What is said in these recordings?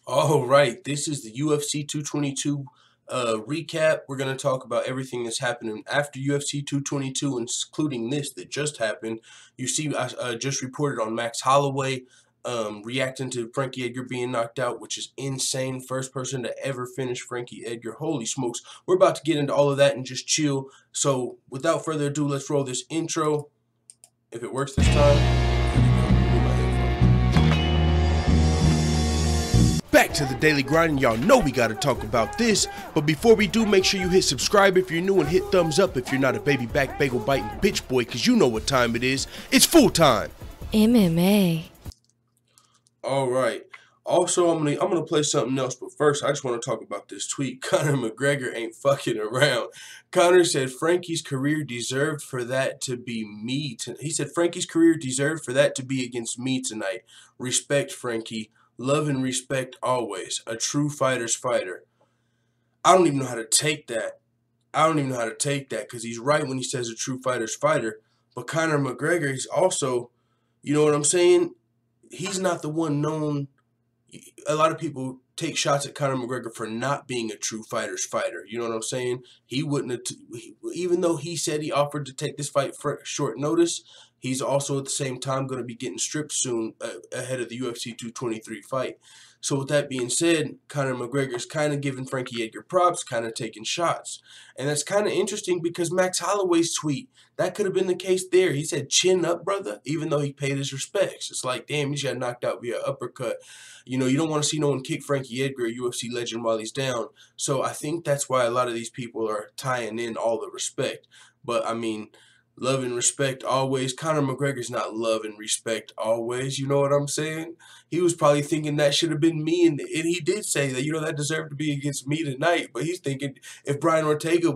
All right, this is the UFC 222 recap. We're going to talk about everything that's happening after UFC 222, including this that just happened. You see, I just reported on Max Holloway reacting to Frankie Edgar being knocked out, which is insane. First person to ever finish Frankie Edgar. Holy smokes. We're about to get into all of that and just chill. So, without further ado, let's roll this intro. If it works this time. Back to the daily grind, and y'all know we gotta talk about this. But before we do, make sure you hit subscribe if you're new and hit thumbs up if you're not a baby back bagel biting bitch boy, cause you know what time it is. It's full time. MMA. Alright. Also, I'm gonna play something else, but first I just want to talk about this tweet. Conor McGregor ain't fucking around. Conor said Frankie's career deserved for that to be me. He said Frankie's career deserved for that to be against me tonight. Respect, Frankie. Love and respect always. A true fighter's fighter. I don't even know how to take that. Because he's right when he says a true fighter's fighter. But Conor McGregor, he's also, you know what I'm saying? He's not the one known. A lot of people take shots at Conor McGregor for not being a true fighter's fighter. You know what I'm saying? He wouldn't have, even though he said he offered to take this fight for short notice, he's also at the same time going to be getting stripped soon ahead of the UFC 223 fight. So with that being said, Conor McGregor's kind of giving Frankie Edgar props, kind of taking shots. And that's kind of interesting because Max Holloway's tweet, that could have been the case there. He said, chin up, brother, even though he paid his respects. It's like, damn, he just got knocked out via uppercut. You know, you don't want to see no one kick Frankie Edgar, a UFC legend, while he's down. So I think that's why a lot of these people are tying in all the respect. But, I mean, love and respect always. Conor McGregor's not love and respect always. You know what I'm saying? He was probably thinking that should have been me. And he did say that, you know, that deserved to be against me tonight. But he's thinking if Brian Ortega,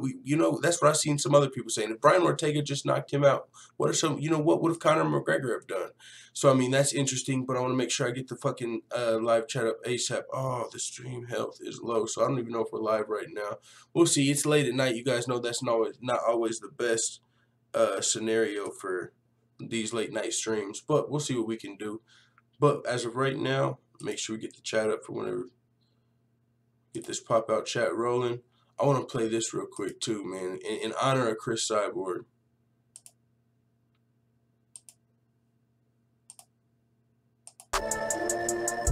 that's what I've seen some other people saying. If Brian Ortega just knocked him out, what would Conor McGregor have done? So, I mean, that's interesting, but I want to make sure I get the fucking live chat up ASAP. Oh, the stream health is low, so I don't even know if we're live right now. We'll see. It's late at night. You guys know that's not always the best scenario for these late night streams, but we'll see what we can do. But as of right now, make sure we get the chat up for whenever get this pop out chat rolling. I want to play this real quick too, man, in honor of Chris Cyborg.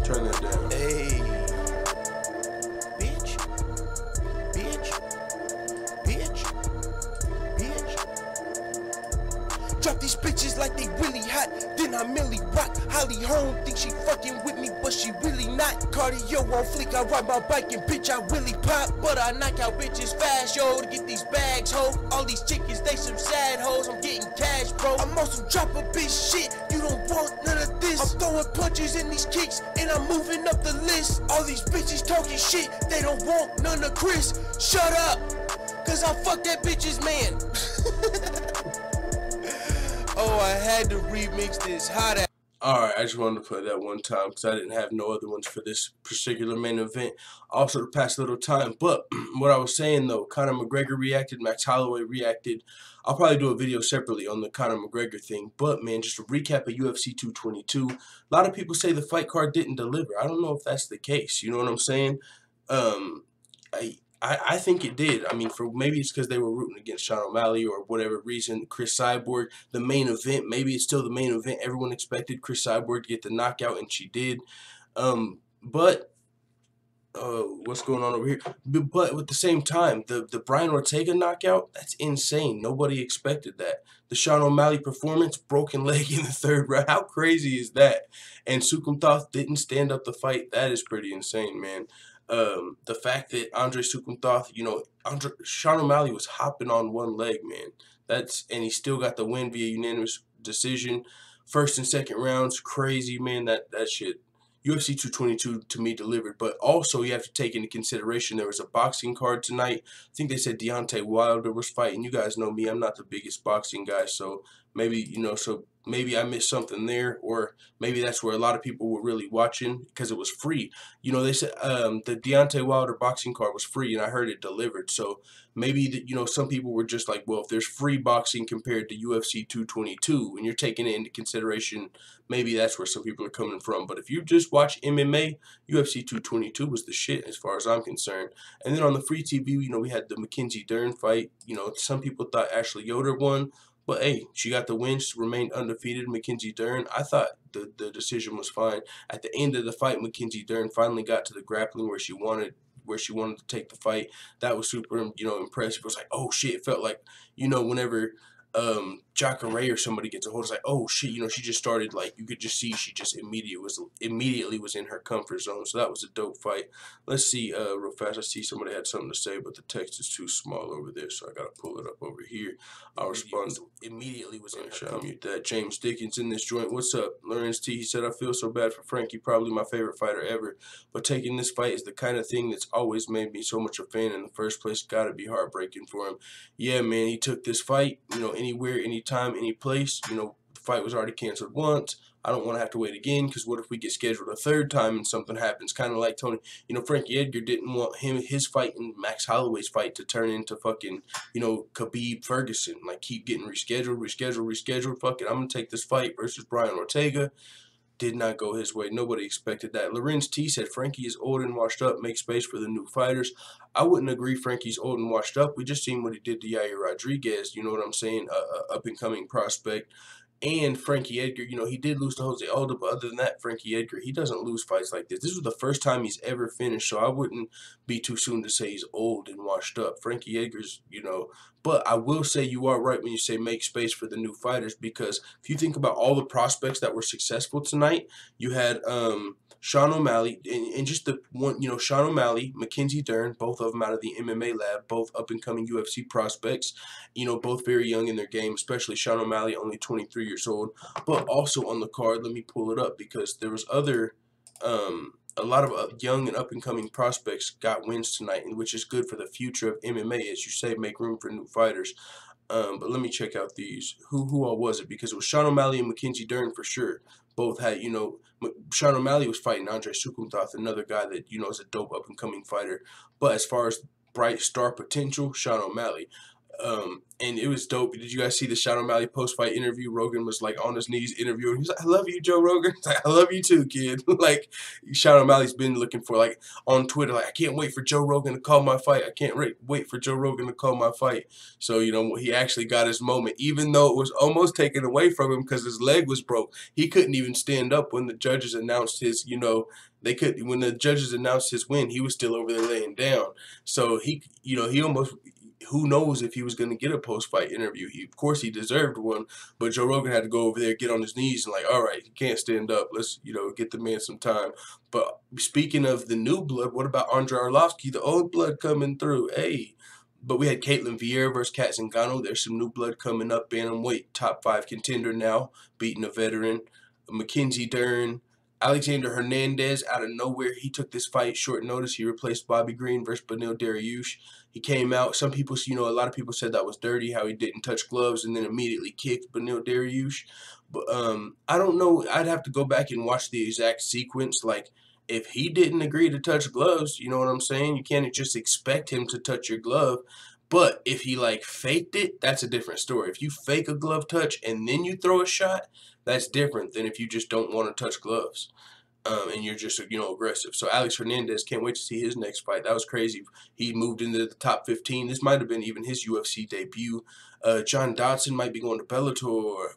Turn that down. Hey, bitch, drop these bitches like they really hot. Then I merely rock. Holly Holm think she fucking with me, but she really not. Cardio on fleek, I ride my bike and bitch I really pop. But I knock out bitches fast, yo, to get these bags, ho. All these chickens, they some sad hoes. I'm getting cash, bro. I'm on some drop a bitch shit. You don't want none of this. I'm throwing punches in these kicks, and I'm moving up the list. All these bitches talking shit, they don't want none of Chris. Shut up, cause I fuck that bitch's man. Oh, I had to remix this hot ass. Alright, I just wanted to play that one time because I didn't have no other ones for this particular main event. Also to pass a little time. But what I was saying though, Conor McGregor reacted, Max Holloway reacted. I'll probably do a video separately on the Conor McGregor thing. But man, just a recap of UFC 222. A lot of people say the fight card didn't deliver. I don't know if that's the case. You know what I'm saying? I think it did. I mean, maybe it's because they were rooting against Sean O'Malley or whatever reason. Chris Cyborg, the main event, maybe it's still the main event. Everyone expected Chris Cyborg to get the knockout, and she did. But what's going on over here? But at the same time, the Brian Ortega knockout, that's insane. Nobody expected that. The Sean O'Malley performance, broken leg in the third round. How crazy is that? And Sukumthoth didn't stand up the fight. That is pretty insane, man. The fact that Andre Sukumthoth, Sean O'Malley was hopping on one leg, man. And he still got the win via unanimous decision. First and second rounds, crazy, man. That shit. UFC 222 to me delivered, but also you have to take into consideration there was a boxing card tonight. I think they said Deontay Wilder was fighting. You guys know me, I'm not the biggest boxing guy, so Maybe, so maybe I missed something there, or maybe that's where a lot of people were really watching because it was free. They said the Deontay Wilder boxing card was free, and I heard it delivered. So maybe some people were just like, well, if there's free boxing compared to UFC 222, and you're taking it into consideration, maybe that's where some people are coming from. But if you just watch MMA, UFC 222 was the shit as far as I'm concerned. And then on the free TV, we had the Mackenzie Dern fight. Some people thought Ashley Yoder won. But hey, she got the win. She remained undefeated. Mackenzie Dern, I thought the decision was fine. At the end of the fight, Mackenzie Dern finally got to the grappling where she wanted to take the fight. That was super, impressive. It was like, oh shit, it felt like, whenever Jacare or somebody gets a hold, it's like, oh shit, she just started, like, you could just see she just immediately was in her comfort zone. So that was a dope fight. Let's see real fast. I see somebody had something to say, but the text is too small over there, so I gotta pull it up over here. I'll respond. Immediately was in her. I'll mute that. James Dickens in this joint. What's up? Lawrence T. He said, I feel so bad for Frankie, probably my favorite fighter ever, but taking this fight is the kind of thing that's always made me so much a fan in the first place. Gotta be heartbreaking for him. Yeah, man, he took this fight, anywhere, anytime, any place. The fight was already canceled once. I don't want to have to wait again, because what if we get scheduled a third time and something happens? Kind of like Tony, Frankie Edgar didn't want his fight and Max Holloway's fight to turn into fucking, Khabib Ferguson. Like, keep getting rescheduled. Fuck it, I'm going to take this fight versus Brian Ortega. Did not go his way. Nobody expected that. Lorenz T said Frankie is old and washed up. Make space for the new fighters. I wouldn't agree Frankie's old and washed up. We just seen what he did to Yair Rodriguez. You know what I'm saying? Up and coming prospect. And Frankie Edgar, he did lose to Jose Aldo, but other than that, Frankie Edgar, he doesn't lose fights like this. This was the first time he's ever finished, so I wouldn't be too soon to say he's old and washed up. Frankie Edgar's, but I will say you are right when you say make space for the new fighters, because if you think about all the prospects that were successful tonight, you had Sean O'Malley, and just the one, Sean O'Malley, Mackenzie Dern, both of them out of the MMA lab, both up-and-coming UFC prospects, both very young in their game, especially Sean O'Malley, only 23 years old. But also on the card, let me pull it up, because there was a lot of young and up-and-coming prospects got wins tonight, which is good for the future of MMA, as you say, make room for new fighters. But let me check out these. Who all was it? Because it was Sean O'Malley and Mackenzie Dern for sure. Both had, Sean O'Malley was fighting Andre Sukumtoth, another guy that, is a dope up-and-coming fighter. But as far as bright star potential, Sean O'Malley. And it was dope. Did you guys see the Sean O'Malley post-fight interview? Rogan was like on his knees interviewing. He's like, I love you, Joe Rogan. He's like, I love you too, kid. Like, Sean O'Malley's been looking for, like, on Twitter, like, I can't wait for Joe Rogan to call my fight. I can't wait for Joe Rogan to call my fight. So, he actually got his moment, even though it was almost taken away from him because his leg was broke. He couldn't even stand up when the judges announced his, when the judges announced his win, he was still over there laying down. So he almost, who knows if he was going to get a post-fight interview. Of course, he deserved one, but Joe Rogan had to go over there, get on his knees, and like, all right, he can't stand up. Let's, get the man some time. But speaking of the new blood, what about Andrei Arlovsky, the old blood coming through? Hey. But we had Caitlin Vieira versus Kat Zingano. There's some new blood coming up. Bantamweight, top 5 contender now, beating a veteran. Mackenzie Dern. Alexander Hernandez, out of nowhere, he took this fight short notice. He replaced Bobby Green versus Beneil Dariush. He came out. Some people, a lot of people said that was dirty, how he didn't touch gloves and then immediately kicked Beneil Dariush. But I don't know. I'd have to go back and watch the exact sequence. Like, if he didn't agree to touch gloves, you know what I'm saying? You can't just expect him to touch your glove. But if he, like, faked it, that's a different story. If you fake a glove touch and then you throw a shot, that's different than if you just don't want to touch gloves. And you're just, aggressive. So Alex Hernandez, can't wait to see his next fight. That was crazy. He moved into the top 15. This might have been even his UFC debut. John Dodson might be going to Bellator.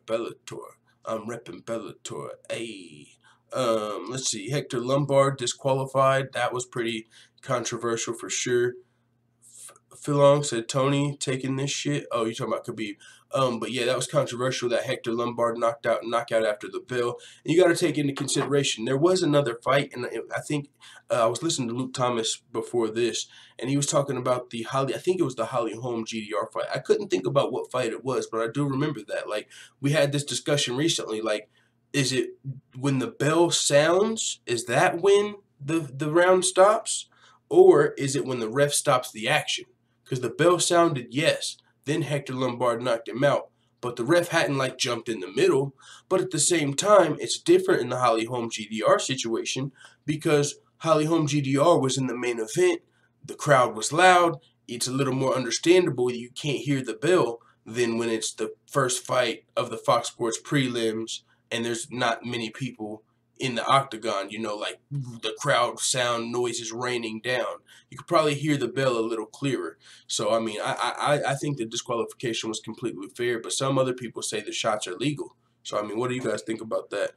I'm repping Bellator. Ayy. Let's see. Hector Lombard disqualified. That was pretty controversial for sure. Philong said, Tony taking this shit. Oh, you're talking about Khabib. But yeah, that was controversial that Hector Lombard knockout after the bell. And you got to take into consideration, there was another fight, and I think I was listening to Luke Thomas before this, and he was talking about I think it was the Holly Holm GDR fight. I couldn't think about what fight it was, but I do remember that. Like, we had this discussion recently, like, is it when the bell sounds, is that when the round stops? Or is it when the ref stops the action? Because the bell sounded, yes. Then Hector Lombard knocked him out. but the ref hadn't like jumped in the middle. But at the same time, it's different in the Holly Holm GDR situation because Holly Holm GDR was in the main event. The crowd was loud. It's a little more understandable. You can't hear the bell than when it's the first fight of the Fox Sports prelims and there's not many people in the octagon, you know, like the crowd sound noise is raining down. You could probably hear the bell a little clearer. So, I mean, I think the disqualification was completely fair, but some other people say the shots are legal. So, I mean, what do you guys think about that?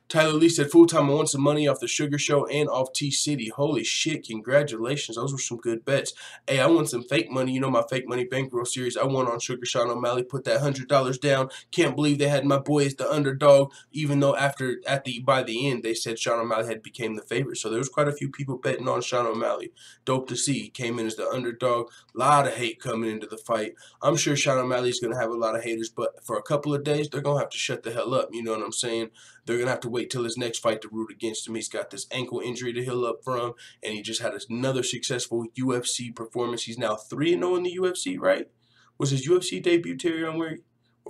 Tyler Lee said, full time, I want some money off the Sugar Show and off T-City. Holy shit, congratulations. Those were some good bets. Hey, I want some fake money. You know my fake money bankroll series. I won on Sugar Sean O'Malley. Put that $100 down. Can't believe they had my boy as the underdog, even though by the end they said Sean O'Malley had became the favorite. So there was quite a few people betting on Sean O'Malley. Dope to see. He came in as the underdog. A lot of hate coming into the fight. I'm sure Sean O'Malley's going to have a lot of haters, but for a couple of days, they're going to have to shut the hell up. You know what I'm saying? They're going to have to wait till his next fight to root against him. He's got this ankle injury to heal up from, and he just had another successful UFC performance. He's now 3-0 in the UFC, right? Was his UFC debut Terrion Ware?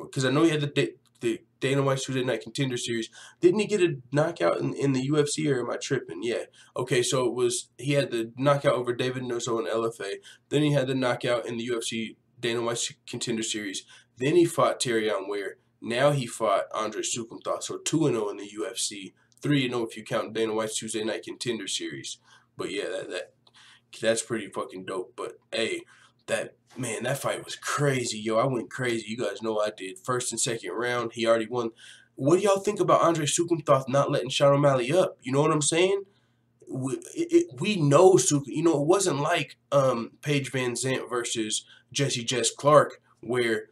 Because I know he had the Dana White Tuesday Night Contender Series. Didn't he get a knockout in the UFC, or am I tripping? Yeah. Okay, so he had the knockout over David Nuzzo in LFA. Then he had the knockout in the UFC Dana White Contender Series. Then he fought Terrion Ware. Now he fought Andre Sukumthoth, so 2-0 in the UFC, 3-0 if you count Dana White's Tuesday Night Contender Series. But yeah, that's pretty fucking dope. But hey, that fight was crazy, yo. I went crazy. You guys know I did. First and second round, he already won. What do y'all think about Andre Sukumthoth not letting Sean O'Malley up? You know what I'm saying? We know you know, it wasn't like Paige Van Zandt versus Jessie Jess Clark, where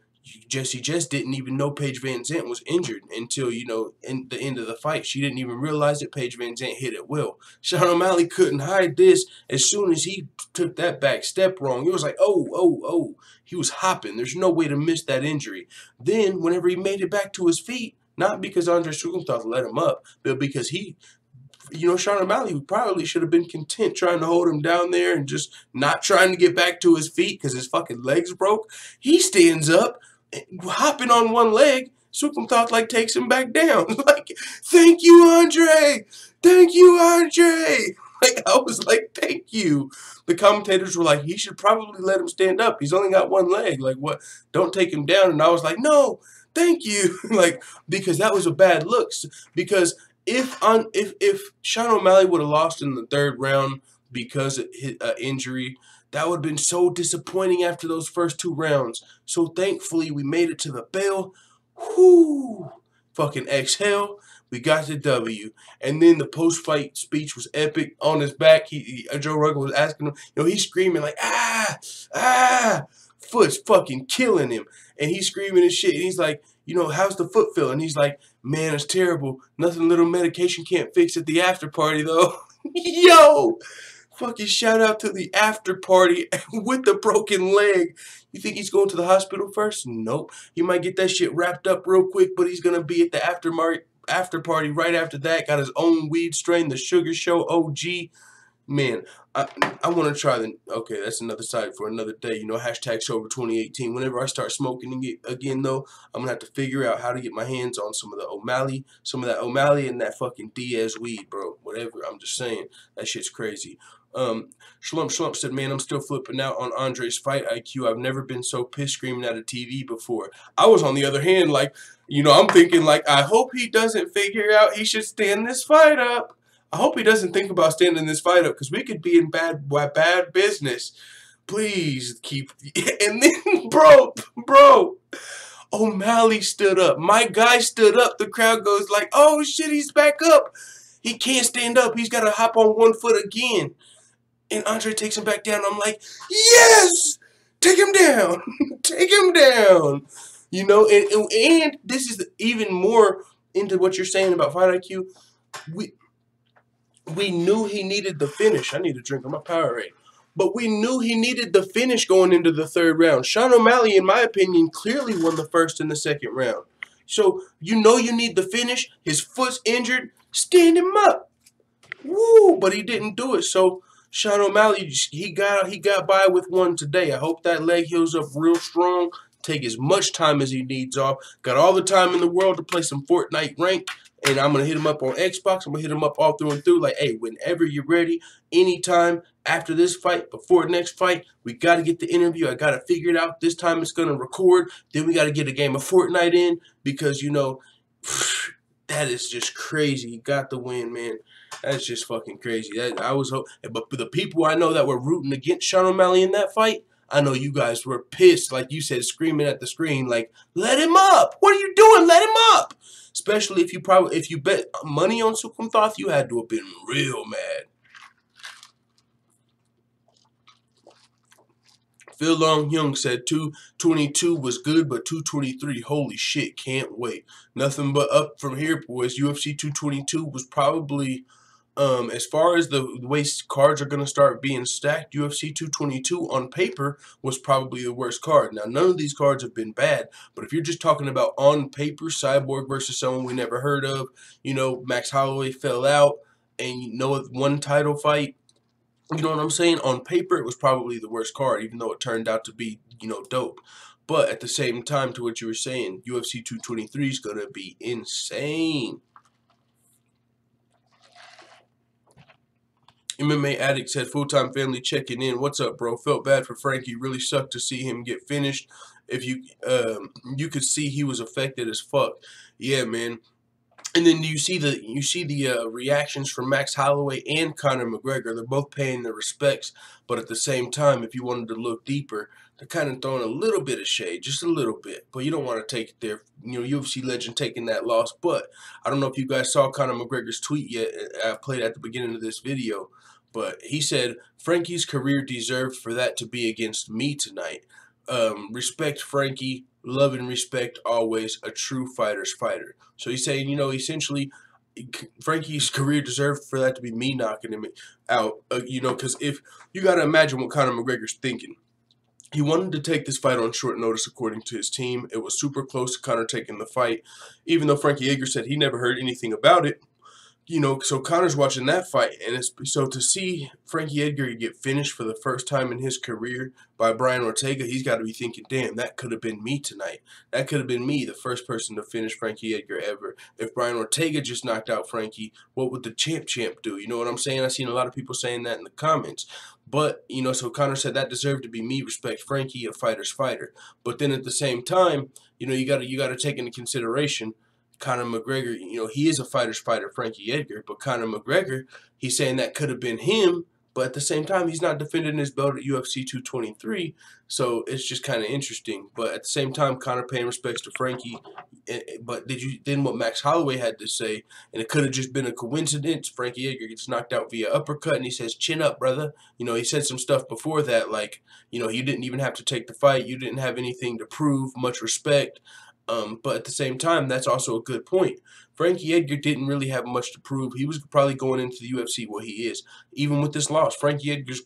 Jessie Jess didn't even know Paige Van Zandt was injured until, you know, in the end of the fight. She didn't even realize that Paige Van Zandt hit it well. Sean O'Malley couldn't hide this. As soon as he took that back step wrong, it was like, oh. He was hopping. There's no way to miss that injury. Then, whenever he made it back to his feet, not because Andre Sukumthoth let him up, but because you know, Sean O'Malley probably should have been content trying to hold him down there and just not trying to get back to his feet because his fucking legs broke. He stands up, hopping on one leg. Sukumthoth like takes him back down. Like, thank you, Andre. Thank you, Andre. Like, I was like, thank you. The commentators were like, he should probably let him stand up. He's only got one leg. Like, what? Don't take him down. And I was like, no, thank you. Like, because that was a bad look. Because if Sean O'Malley would have lost in the third round because of his injury, that would have been so disappointing after those first two rounds. So thankfully, we made it to the bell. Whoo! Fucking exhale. We got the W. And then the post-fight speech was epic. On his back, Joe Rogan was asking him, you know, he's screaming like, foot's fucking killing him. And he's screaming and shit. And he's like, you know, how's the foot feeling? He's like, man, it's terrible. Nothing little medication can't fix at the after party, though. Yo! Fucking shout out to the after party with the broken leg. You think he's going to the hospital first? Nope. He might get that shit wrapped up real quick, but he's going to be at the after party right after that. Got his own weed strain, the Sugar Show OG. Man, I want to try okay, that's another side for another day. You know, hashtag sober 2018. Whenever I start smoking again, though, I'm going to have to figure out how to get my hands on some of that O'Malley and that fucking Diaz weed, bro. Whatever, I'm just saying. That shit's crazy. Schlump said, man, I'm still flipping out on Andre's fight IQ. I've never been so pissed screaming at a TV before. I was, on the other hand, like, you know, I'm thinking, like, I hope he doesn't figure out he should stand this fight up. I hope he doesn't think about standing this fight up because we could be in bad business. Please keep. And then, bro, O'Malley stood up. My guy stood up. The crowd goes like, oh, shit, he's back up. He can't stand up. He's got to hop on one foot again. And Andre takes him back down. I'm like, yes! Take him down. Take him down. You know, and this is even more into what you're saying about fight IQ. We knew he needed the finish. I need a drink of my Powerade. But we knew he needed the finish going into the third round. Sean O'Malley, in my opinion, clearly won the first and the second round. So, you know you need the finish. His foot's injured. Stand him up. Woo! But he didn't do it. So, Sean O'Malley, he got by with one today. I hope that leg heals up real strong. take as much time as he needs off. Got all the time in the world to play some Fortnite ranked. And I'm going to hit him up on Xbox. I'm going to hit him up all through and through. Like, hey, whenever you're ready, anytime after this fight, before the next fight, we got to get the interview. I got to figure it out. This time it's going to record. Then we got to get a game of Fortnite in because, you know, that is just crazy. He got the win, man. That's just fucking crazy. I was hoping. But the people I know that were rooting against Sean O'Malley in that fight, I know you guys were pissed, like you said, screaming at the screen, like, let him up. What are you doing? Let him up. Especially if you bet money on Sukumthoth, you had to have been real mad. Phil Long Young said 222 was good, but 223, holy shit, can't wait. Nothing but up from here, boys. UFC 222 was probably, as far as the way cards are going to start being stacked, UFC 222 on paper was probably the worst card. Now, none of these cards have been bad, but if you're just talking about on paper, Cyborg versus someone we never heard of, you know, Max Holloway fell out, and you know, one title fight, you know what I'm saying? On paper, it was probably the worst card, even though it turned out to be, you know, dope. But at the same time, to what you were saying, UFC 223 is going to be insane. MMA Addict said, full-time family checking in. What's up, bro? Felt bad for Frankie. Really sucked to see him get finished. If you could see he was affected as fuck. Yeah, man. And then you see the reactions from Max Holloway and Conor McGregor. They're both paying their respects, but at the same time, if you wanted to look deeper, they're kind of throwing a little bit of shade, just a little bit. But you don't want to take their, you know, UFC legend taking that loss. But I don't know if you guys saw Conor McGregor's tweet yet. I played at the beginning of this video, but he said Frankie's career deserved for that to be against me tonight. Respect Frankie. Love and respect always, a true fighter's fighter. So he's saying, you know, essentially, Frankie's career deserved for that to be me knocking him out. You know, because if you got to imagine what Conor McGregor's thinking. He wanted to take this fight on short notice, according to his team. It was super close to Conor taking the fight, even though Frankie Edgar said he never heard anything about it. You know, so Conor's watching that fight, and so to see Frankie Edgar get finished for the first time in his career by Brian Ortega, he's got to be thinking, damn, that could have been me tonight. That could have been me, the first person to finish Frankie Edgar ever. If Brian Ortega just knocked out Frankie, what would the champ do? You know what I'm saying? I've seen a lot of people saying that in the comments. But, you know, so Conor said that deserved to be me, respect Frankie, a fighter's fighter. But then at the same time, you know, you got to take into consideration Conor McGregor, you know, he is a fighter's fighter, Frankie Edgar, but Conor McGregor, he's saying that could have been him, but at the same time, he's not defending his belt at UFC 223, so it's just kind of interesting. But at the same time, Conor paying respects to Frankie, but then what Max Holloway had to say, and it could have just been a coincidence, Frankie Edgar gets knocked out via uppercut, and he says, chin up, brother. You know, he said some stuff before that, like, you know, you didn't even have to take the fight, you didn't have anything to prove, much respect. But at the same time, that's also a good point. Frankie Edgar didn't really have much to prove. He was probably going into the UFC what he is. Even with this loss, Frankie Edgar's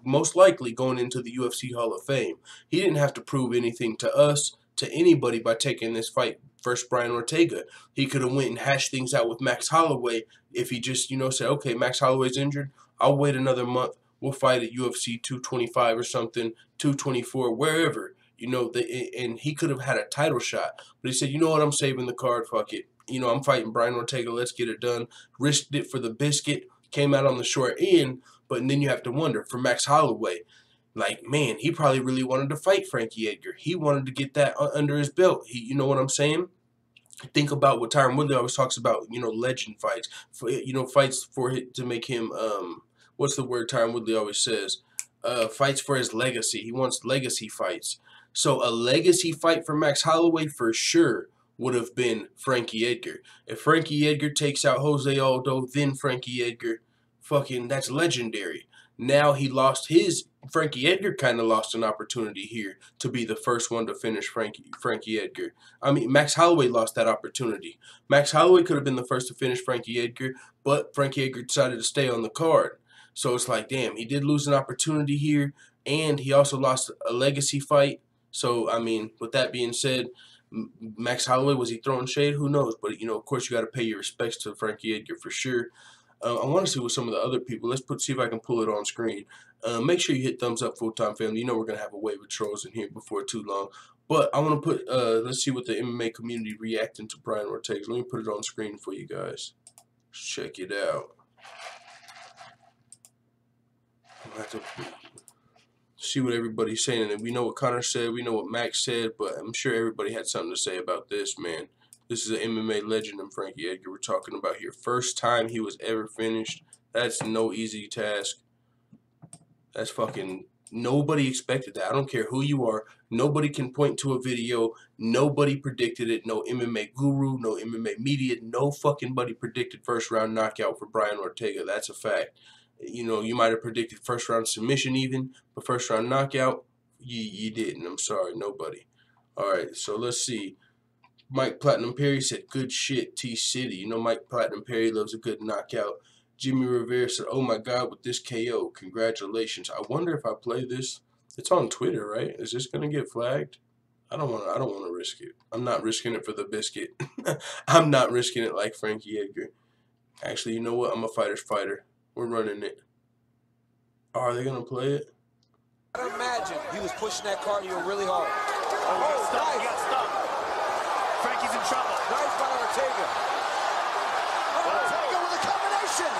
most likely going into the UFC Hall of Fame. He didn't have to prove anything to us, to anybody, by taking this fight versus Brian Ortega. He could have went and hashed things out with Max Holloway if he just, you know, said, okay, Max Holloway's injured. I'll wait another month. We'll fight at UFC 225 or something, 224, wherever. You know, and he could have had a title shot. But he said, you know what, I'm saving the card, fuck it. You know, I'm fighting Brian Ortega, let's get it done. Risked it for the biscuit, came out on the short end. But then you have to wonder, for Max Holloway, like, man, he probably really wanted to fight Frankie Edgar. He wanted to get that under his belt. You know what I'm saying? Think about what Tyron Woodley always talks about, you know, legend fights. You know, fights to make him, what's the word Tyron Woodley always says? Fights for his legacy. He wants legacy fights. So a legacy fight for Max Holloway for sure would have been Frankie Edgar. If Frankie Edgar takes out Jose Aldo, then Frankie Edgar, fucking, that's legendary. Now he lost his, Frankie Edgar kind of lost an opportunity here to be the first one to finish Frankie Edgar. I mean, Max Holloway lost that opportunity. Max Holloway could have been the first to finish Frankie Edgar, but Frankie Edgar decided to stay on the card. So it's like, damn, he did lose an opportunity here, and he also lost a legacy fight. So, I mean, with that being said, Max Holloway, was he throwing shade? Who knows? But, you know, of course, you got to pay your respects to Frankie Edgar for sure. I want to see what some of the other people, see if I can pull it on screen. Make sure you hit thumbs up, full-time family. You know we're going to have a wave of trolls in here before too long. But I want to put, let's see what the MMA community reacting to Brian Ortega. Let me put it on screen for you guys. Check it out. I'm going to have to see what everybody's saying. And we know what Connor said, we know what Max said, but I'm sure everybody had something to say about this, man. This is an MMA legend and Frankie Edgar we're talking about here. First time he was ever finished. That's no easy task. That's fucking... Nobody expected that. I don't care who you are. Nobody can point to a video. Nobody predicted it. No MMA guru, no MMA media, no fucking buddy predicted first round knockout for Brian Ortega. That's a fact. You know, you might have predicted first round submission even, but first round knockout, you didn't. I'm sorry, nobody. All right, so let's see. Mike Platinum Perry said, good shit, T-City. You know Mike Platinum Perry loves a good knockout. Jimmy Rivera said, oh my God, with this KO, congratulations. I wonder if I play this. It's on Twitter, right? Is this gonna get flagged? I don't wanna risk it. I'm not risking it for the biscuit. I'm not risking it like Frankie Edgar. Actually, you know what? I'm a fighter's fighter. We're running it. Oh, are they gonna play it? I imagine he was pushing that cardio really hard. Oh, stop, he got stopped. Frankie's in trouble. Nice by Ortega. Ortega with a combination.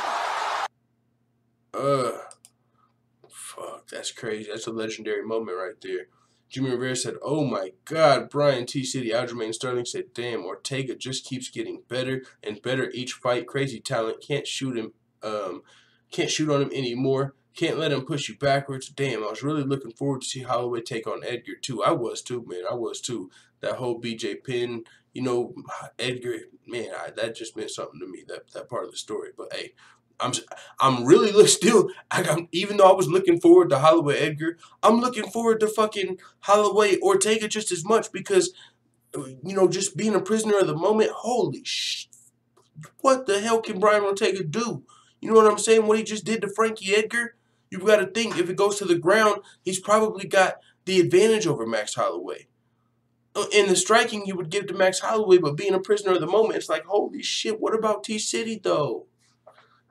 Fuck, that's crazy. That's a legendary moment right there. Jimmy Rivera said, oh my God, Brian T-City. Aljamain Sterling said, damn, Ortega just keeps getting better and better each fight. Crazy talent. Can't shoot him. Can't shoot on him anymore. Can't let him push you backwards. Damn, I was really looking forward to see Holloway take on Edgar too. I was too, man. I was too. That whole BJ Penn, you know, Edgar, man, that just meant something to me. That part of the story. But hey, I'm really still. Even though I was looking forward to Holloway Edgar, I'm looking forward to fucking Holloway Ortega just as much because, you know, just being a prisoner of the moment. Holy shit. What the hell can Brian Ortega do? You know what I'm saying? What he just did to Frankie Edgar? You've got to think, if it goes to the ground, he's probably got the advantage over Max Holloway. In the striking, you would give to Max Holloway, but being a prisoner of the moment, it's like, holy shit, what about T-City, though?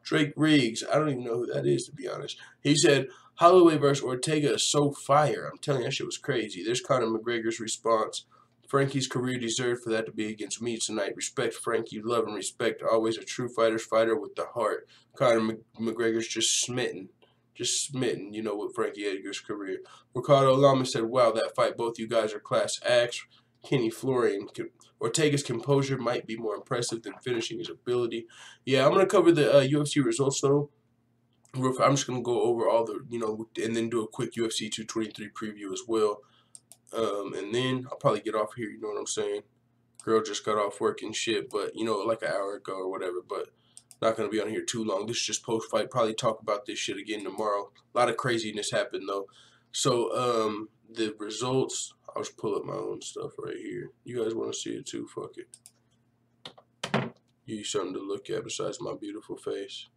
Drake Riggs, I don't even know who that is, to be honest. He said, Holloway versus Ortega is so fire. I'm telling you, that shit was crazy. There's Conor McGregor's response. Frankie's career deserved for that to be against me tonight. Respect, Frankie. Love and respect. Always a true fighter's fighter with the heart. Conor McGregor's just smitten. Just smitten, you know, with Frankie Edgar's career. Ricardo Lama said, wow, that fight, both you guys are class acts. Kenny Florian, Ortega's composure might be more impressive than finishing his ability. Yeah, I'm going to cover the UFC results, though. I'm just going to go over all the, you know, and then do a quick UFC 223 preview as well. And then I'll probably get off here, you know what I'm saying? Girl just got off work and shit, but, you know, like an hour ago or whatever, but not going to be on here too long. This is just post-fight. Probably talk about this shit again tomorrow. A lot of craziness happened, though. So, the results, I'll just pull up my own stuff right here. You guys want to see it too? Fuck it. Give you something to look at besides my beautiful face.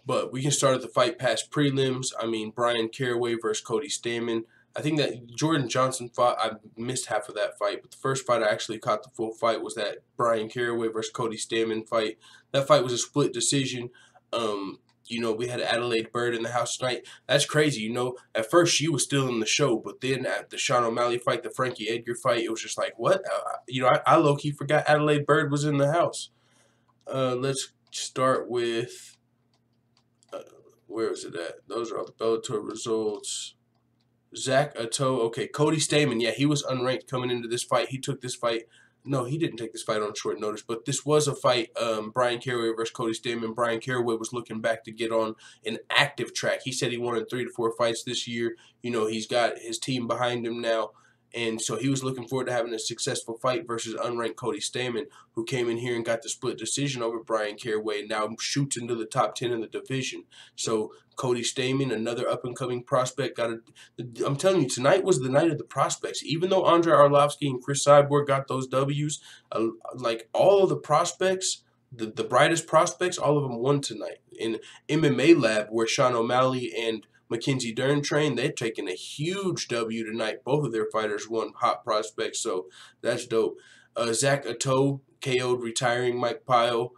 But we can start at the Fight Pass prelims. I mean, Brian Caraway versus Cody Stamann. I think that Jordan Johnson fought. I missed half of that fight, but the first fight I actually caught the full fight was that Brian Caraway versus Cody Stamann fight. That fight was a split decision. You know, we had Adelaide Bird in the house tonight. That's crazy, you know. At first, she was still in the show, but then at the Sean O'Malley fight, the Frankie Edgar fight, it was just like, what? You know, I low-key forgot Adelaide Bird was in the house. Let's start with, where is it at? Those are all the Bellator results. Zach Atto, okay, Cody Stamann, yeah, he was unranked coming into this fight. He took this fight. No, he didn't take this fight on short notice, but this was a fight, Brian Caraway versus Cody Stamann. Brian Caraway was looking back to get on an active track. He said he wanted 3 to 4 fights this year. You know, he's got his team behind him now. And so he was looking forward to having a successful fight versus unranked Cody Stamann, who came in here and got the split decision over Brian Caraway and now shoots into the top 10 in the division. So Cody Stamann, another up-and-coming prospect, I'm telling you, tonight was the night of the prospects. Even though Andre Arlovsky and Chris Cyborg got those W's, like all of the prospects, the brightest prospects, all of them won tonight. In MMA Lab, where Sean O'Malley and Mackenzie Dern trained, they've taken a huge W tonight. Both of their fighters won, hot prospects, so that's dope. Zach Atto KO'd retiring Mike Pyle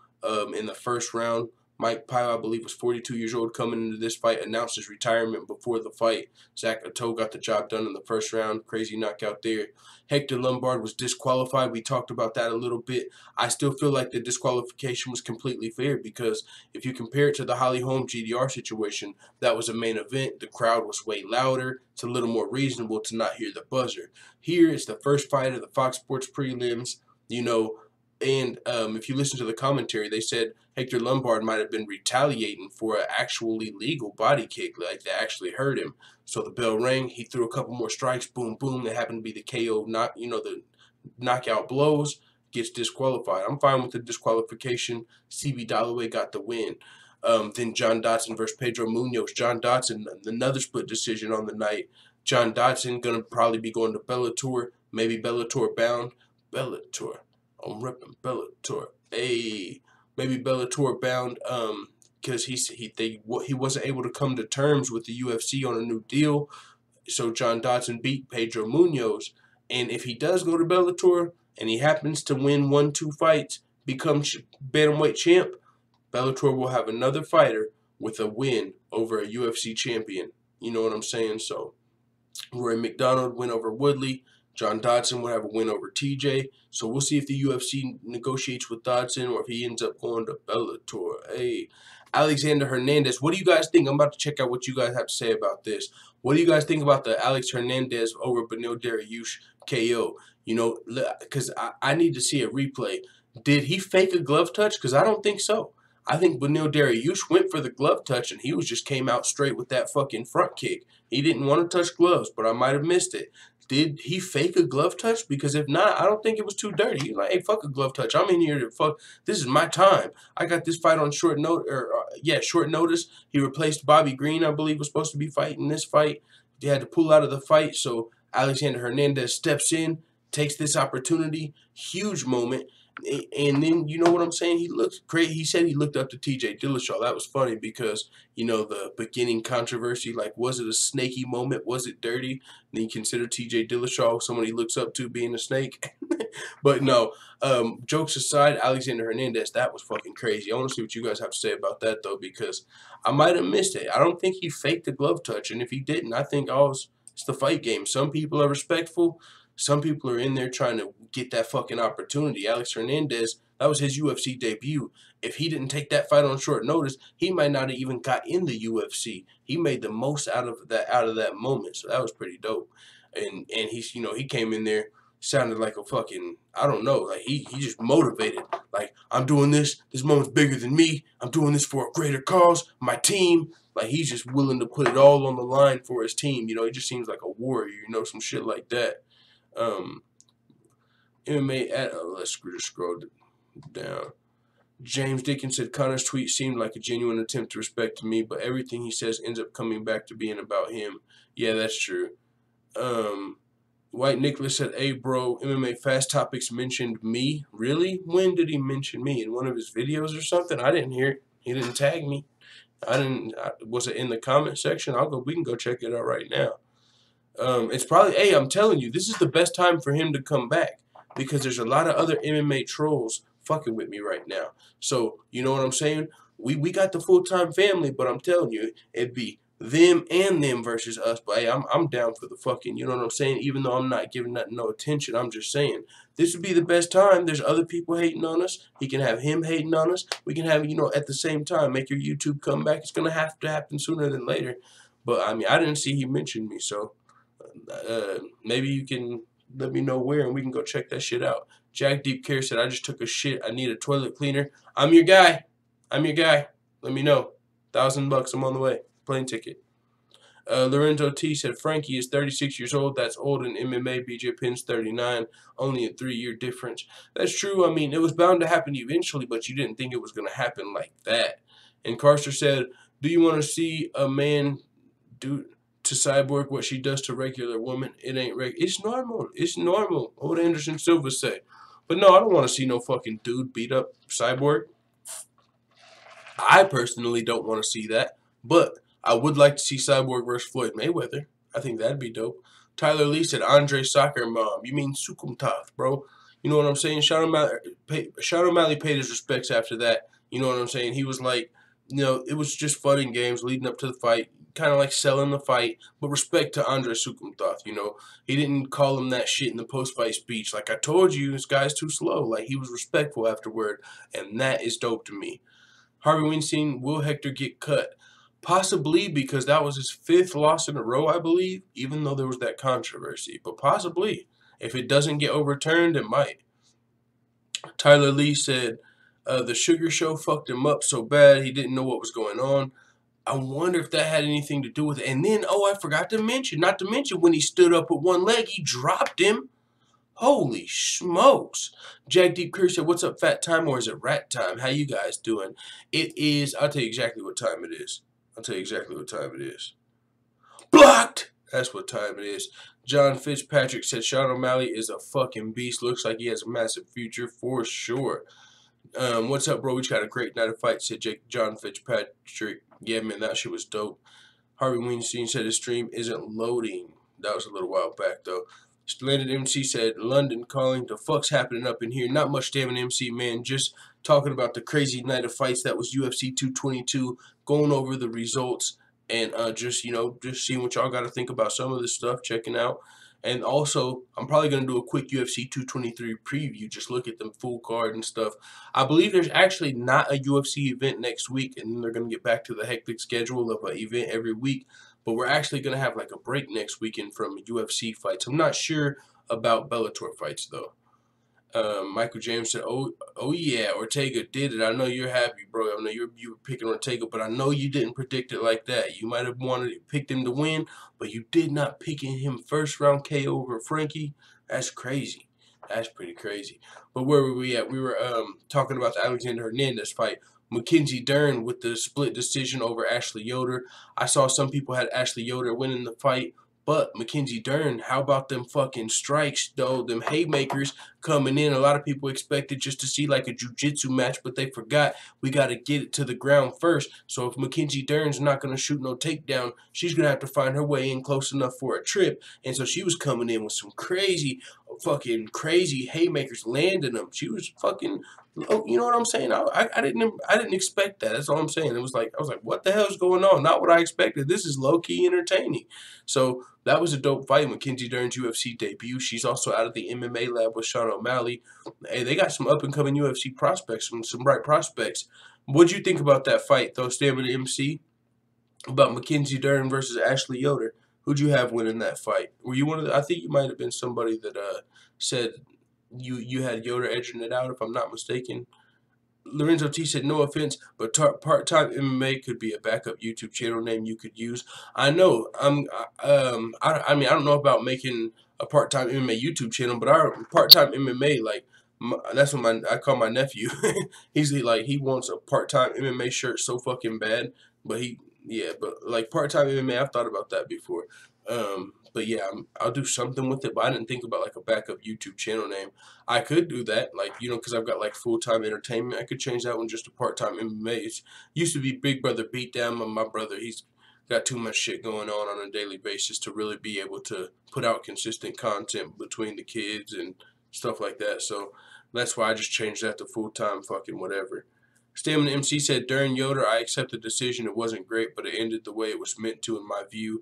in the first round. Mike Pyle, I believe, was 42 years old coming into this fight, announced his retirement before the fight. Zach Atto got the job done in the first round. Crazy knockout there. Hector Lombard was disqualified. We talked about that a little bit. I still feel like the disqualification was completely fair because if you compare it to the Holly Holm GDR situation, that was a main event. The crowd was way louder. It's a little more reasonable to not hear the buzzer. Here is the first fight of the Fox Sports prelims, and if you listen to the commentary, they said Hector Lombard might have been retaliating for an actually legal body kick, like they actually hurt him. So the bell rang. He threw a couple more strikes. Boom, boom. They happened to be the KO, the knockout blows. Gets disqualified. I'm fine with the disqualification. CB Dollaway got the win. Then John Dodson versus Pedro Munoz. John Dodson, another split decision on the night. John Dodson gonna probably be going to Bellator, maybe Bellator bound. Bellator. I'm repping Bellator. Hey, maybe Bellator bound. Because he wasn't able to come to terms with the UFC on a new deal. So John Dodson beat Pedro Munoz, and if he does go to Bellator and he happens to win 1-2 fights, become bantamweight champ, Bellator will have another fighter with a win over a UFC champion. You know what I'm saying? So Rory McDonald win over Woodley. John Dodson would have a win over TJ. So we'll see if the UFC negotiates with Dodson or if he ends up going to Bellator. Hey, Alexander Hernandez. What do you guys think? I'm about to check out what you guys have to say about this. What do you guys think about the Alex Hernandez over Beneil Dariush KO? Because I need to see a replay. Did he fake a glove touch? Because I don't think so. I think Beneil Dariush went for the glove touch and he just came out straight with that fucking front kick. He didn't want to touch gloves, but I might have missed it. Did he fake a glove touch? Because if not, I don't think it was too dirty. He's like, hey, fuck a glove touch. I'm in here to fuck. This is my time. I got this fight on short notice. He replaced Bobby Green, I believe, was supposed to be fighting this fight. He had to pull out of the fight, so Alexander Hernandez steps in, takes this opportunity. Huge moment. And then, you know what I'm saying? He looks great. He said he looked up to TJ Dillashaw. That was funny because, the beginning controversy, like, was it a snaky moment? Was it dirty? And then you consider TJ Dillashaw someone he looks up to being a snake. But no, jokes aside, Alexander Hernandez, that was fucking crazy. I want to see what you guys have to say about that, though, because I might have missed it. I don't think he faked the glove touch. And if he didn't, I think it's the fight game. Some people are respectful. Some people are in there trying to get that fucking opportunity. Alex Hernandez, that was his UFC debut. If he didn't take that fight on short notice, he might not have even got in the UFC. He made the most out of that moment. So that was pretty dope. And he's he came in there, sounded like a fucking, I don't know, like he just motivated. Like, I'm doing this. This moment's bigger than me. I'm doing this for a greater cause, my team. Like, he's just willing to put it all on the line for his team. He just seems like a warrior, some shit like that. MMA let's just scroll down. James Dickens said Connor's tweet seemed like a genuine attempt to respect me, but everything he says ends up coming back to being about him. Yeah, that's true. White Nicholas said, hey bro, MMA Fast Topics mentioned me. Really? When did he mention me? In one of his videos or something? I didn't hear it. He didn't tag me. Was it in the comment section? We can go check it out right now. It's probably, hey, I'm telling you, this is the best time for him to come back because there's a lot of other MMA trolls fucking with me right now. So, you know what I'm saying? We got the full-time family, but I'm telling you, it'd be them and them versus us. But hey, I'm down for the fucking, you know what I'm saying? Even though I'm not giving that no attention, I'm just saying this would be the best time. There's other people hating on us. He can have him hating on us. We can have, at the same time, make your YouTube come back. It's gonna have to happen sooner than later. But I mean, I didn't see he mentioned me, so. Maybe you can let me know where and we can go check that shit out. Jack Deep Care said, I just took a shit. I need a toilet cleaner. I'm your guy. Let me know. $1,000. I'm on the way. Plane ticket. Lorenzo T said, Frankie is 36 years old. That's old in MMA. BJ Penn's 39. Only a 3-year difference. That's true. I mean, it was bound to happen eventually, but you didn't think it was going to happen like that. And Carter said, do you want to see a man do to Cyborg what she does to regular women? It ain't it's normal. It's normal. Old Anderson Silva say. But no, I don't want to see no fucking dude beat up Cyborg. I personally don't want to see that. But I would like to see Cyborg versus Floyd Mayweather. I think that'd be dope. Tyler Lee said, Andre Soccer Mom. You mean Sukumtath, bro. You know what I'm saying? Sean O'Malley paid his respects after that. You know what I'm saying? He was like, it was just fun and games leading up to the fight, kind of like selling the fight. But respect to Andre Sukumthoth, he didn't call him that shit in the post-fight speech. Like, I told you, this guy's too slow. Like, he was respectful afterward, and that is dope to me. Harvey Weinstein, will Hector get cut? Possibly, because that was his 5th loss in a row, I believe, even though there was that controversy. But possibly. If it doesn't get overturned, it might. Tyler Lee said, the Sugar Show fucked him up so bad he didn't know what was going on. I wonder if that had anything to do with it. And then, I forgot to mention, not to mention when he stood up with one leg, he dropped him. Holy smokes. Jack Deep Curry said, what's up, Fat Time, or is it Rat Time? How you guys doing? It is, I'll tell you exactly what time it is. Blocked! That's what time it is. John Fitzpatrick said, Sean O'Malley is a fucking beast. Looks like he has a massive future for sure. What's up, bro? We just got a great night of fights, said John Fitzpatrick. Yeah, man, that shit was dope. Harvey Weinstein said his stream isn't loading. That was a little while back, though. Landon MC said, London calling. The fuck's happening up in here? Not much, damn MC, man. Just talking about the crazy night of fights that was UFC 222, going over the results, and just seeing what y'all got to think about some of this stuff, checking out. And also, I'm probably going to do a quick UFC 223 preview, just look at the full card and stuff. I believe there's actually not a UFC event next week, and then they're going to get back to the hectic schedule of an event every week. But we're actually going to have like a break next weekend from UFC fights. I'm not sure about Bellator fights, though. Michael James said, oh yeah, Ortega did it. I know you're happy, bro. I know you were picking Ortega, but I know you didn't predict it like that. You might have picked him to win, but you did not pick him first round KO over Frankie. That's crazy. That's pretty crazy. But where were we at? We were talking about the Alexander Hernandez fight. Mackenzie Dern with the split decision over Ashley Yoder. I saw some people had Ashley Yoder winning the fight. But Mackenzie Dern, how about them fucking strikes, though? Them haymakers coming in. A lot of people expected just to see like a jiu-jitsu match, but they forgot we got to get it to the ground first. So if Mackenzie Dern's not going to shoot no takedown, she's going to have to find her way in close enough for a trip. And so she was coming in with some crazy haymakers, landing them. She was fucking... Oh, you know what I'm saying? I didn't expect that. That's all I'm saying. I was like, what the hell is going on? Not what I expected. This is low-key entertaining. So that was a dope fight. Mackenzie Dern's UFC debut. She's also out of the MMA lab with Sean O'Malley. Hey, they got some up-and-coming UFC prospects, some bright prospects. What'd you think about that fight, though, Stamina MC? About Mackenzie Dern versus Ashley Yoder. Who'd you have winning that fight? Were you one of the... I think you might have been somebody that said... You had Yoder edging it out, if I'm not mistaken. Lorenzo T said, no offense, but part-time MMA could be a backup YouTube channel name you could use. I know. I mean, I don't know about making a part-time MMA YouTube channel, but our part-time MMA, like, that's what I call my nephew. He wants a part-time MMA shirt so fucking bad, but like part-time MMA, I've thought about that before. But yeah, I'll do something with it, but I didn't think about like a backup YouTube channel name. I could do that, like, because I've got like full-time entertainment. I could change that one just to part-time MMA. It used to be Big Brother Beatdown, but my brother, he's got too much shit going on a daily basis to really be able to put out consistent content between the kids and stuff like that. So that's why I just changed that to full-time fucking whatever. Stamina MC said, Dern Yoder, I accept the decision. It wasn't great, but it ended the way it was meant to in my view.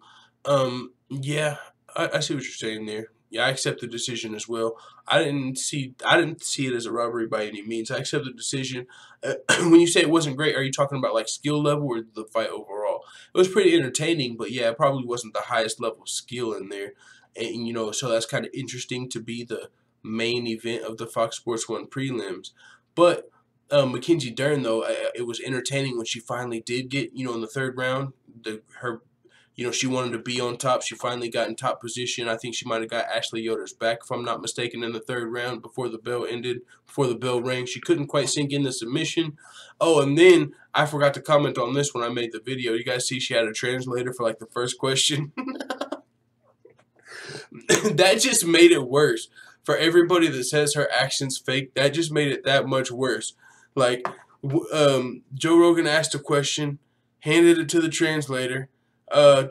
Yeah, I see what you're saying there. Yeah, I accept the decision as well. I didn't see it as a robbery by any means. I accept the decision. When you say it wasn't great, are you talking about like skill level or the fight overall? It was pretty entertaining, but yeah, it probably wasn't the highest level skill in there. And so that's kind of interesting to be the main event of the Fox Sports 1 prelims. But Mackenzie Dern, though, it was entertaining when she finally did get, in the third round, she wanted to be on top. She finally got in top position. I think she might have got Ashley Yoder's back, if I'm not mistaken, in the third round before the bell ended, before the bell rang. She couldn't quite sink in the submission. Oh, and then I forgot to comment on this when I made the video. You guys see she had a translator for like the first question? That just made it worse. For everybody that says her action's fake, that just made it that much worse. Like, Joe Rogan asked a question, handed it to the translator, and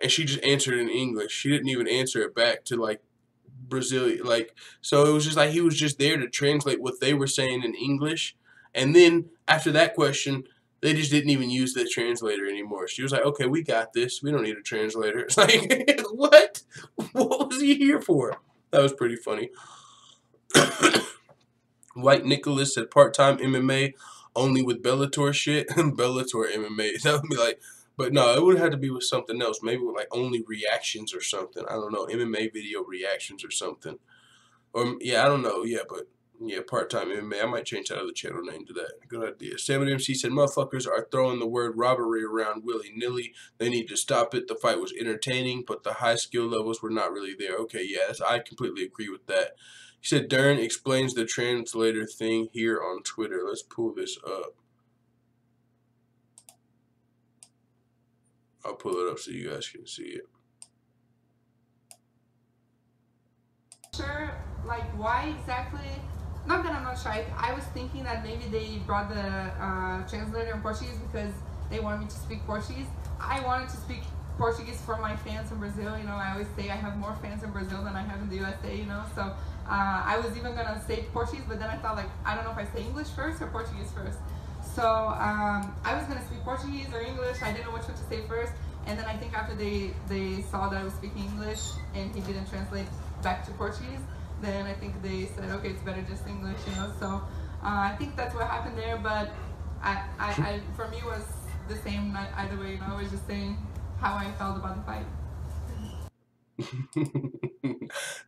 she just answered in English. She didn't even answer it back to like Brazilian, so it was just he was just there to translate what they were saying in English. And then after that question, They just didn't even use the translator anymore. She was like, okay, we got this. We don't need a translator. It's like, what? What was he here for? That was pretty funny. White Nicholas said part-time MMA only with Bellator shit. Bellator MMA. That would be like, but no, it would have to be with something else. Maybe with like only reactions or something. I don't know. MMA video reactions or something. Or, yeah, I don't know. Yeah, but, yeah, part-time MMA. I might change that other channel name to that. Good idea. Salmon MC said, motherfuckers are throwing the word robbery around willy-nilly. They need to stop it. The fight was entertaining, but the high skill levels were not really there. Okay, yeah, I completely agree with that. He said, Dern explains the translator thing here on Twitter. Let's pull this up. I'll pull it up so you guys can see it. Sure, like why exactly? Not that I'm not shy. I was thinking that maybe they brought the translator in Portuguese because they wanted me to speak Portuguese. I wanted to speak Portuguese for my fans in Brazil. You know, I always say I have more fans in Brazil than I have in the USA. You know, so I was even gonna say Portuguese, but then I thought like I don't know if I say English first or Portuguese first. So I was gonna speak Portuguese or English. I didn't know which one to say first. And then I think after they saw that I was speaking English and he didn't translate back to Portuguese, then I think they said, okay, it's better just English, you know. So I think that's what happened there. But I for me it was the same either way. You know, I was just saying how I felt about the fight.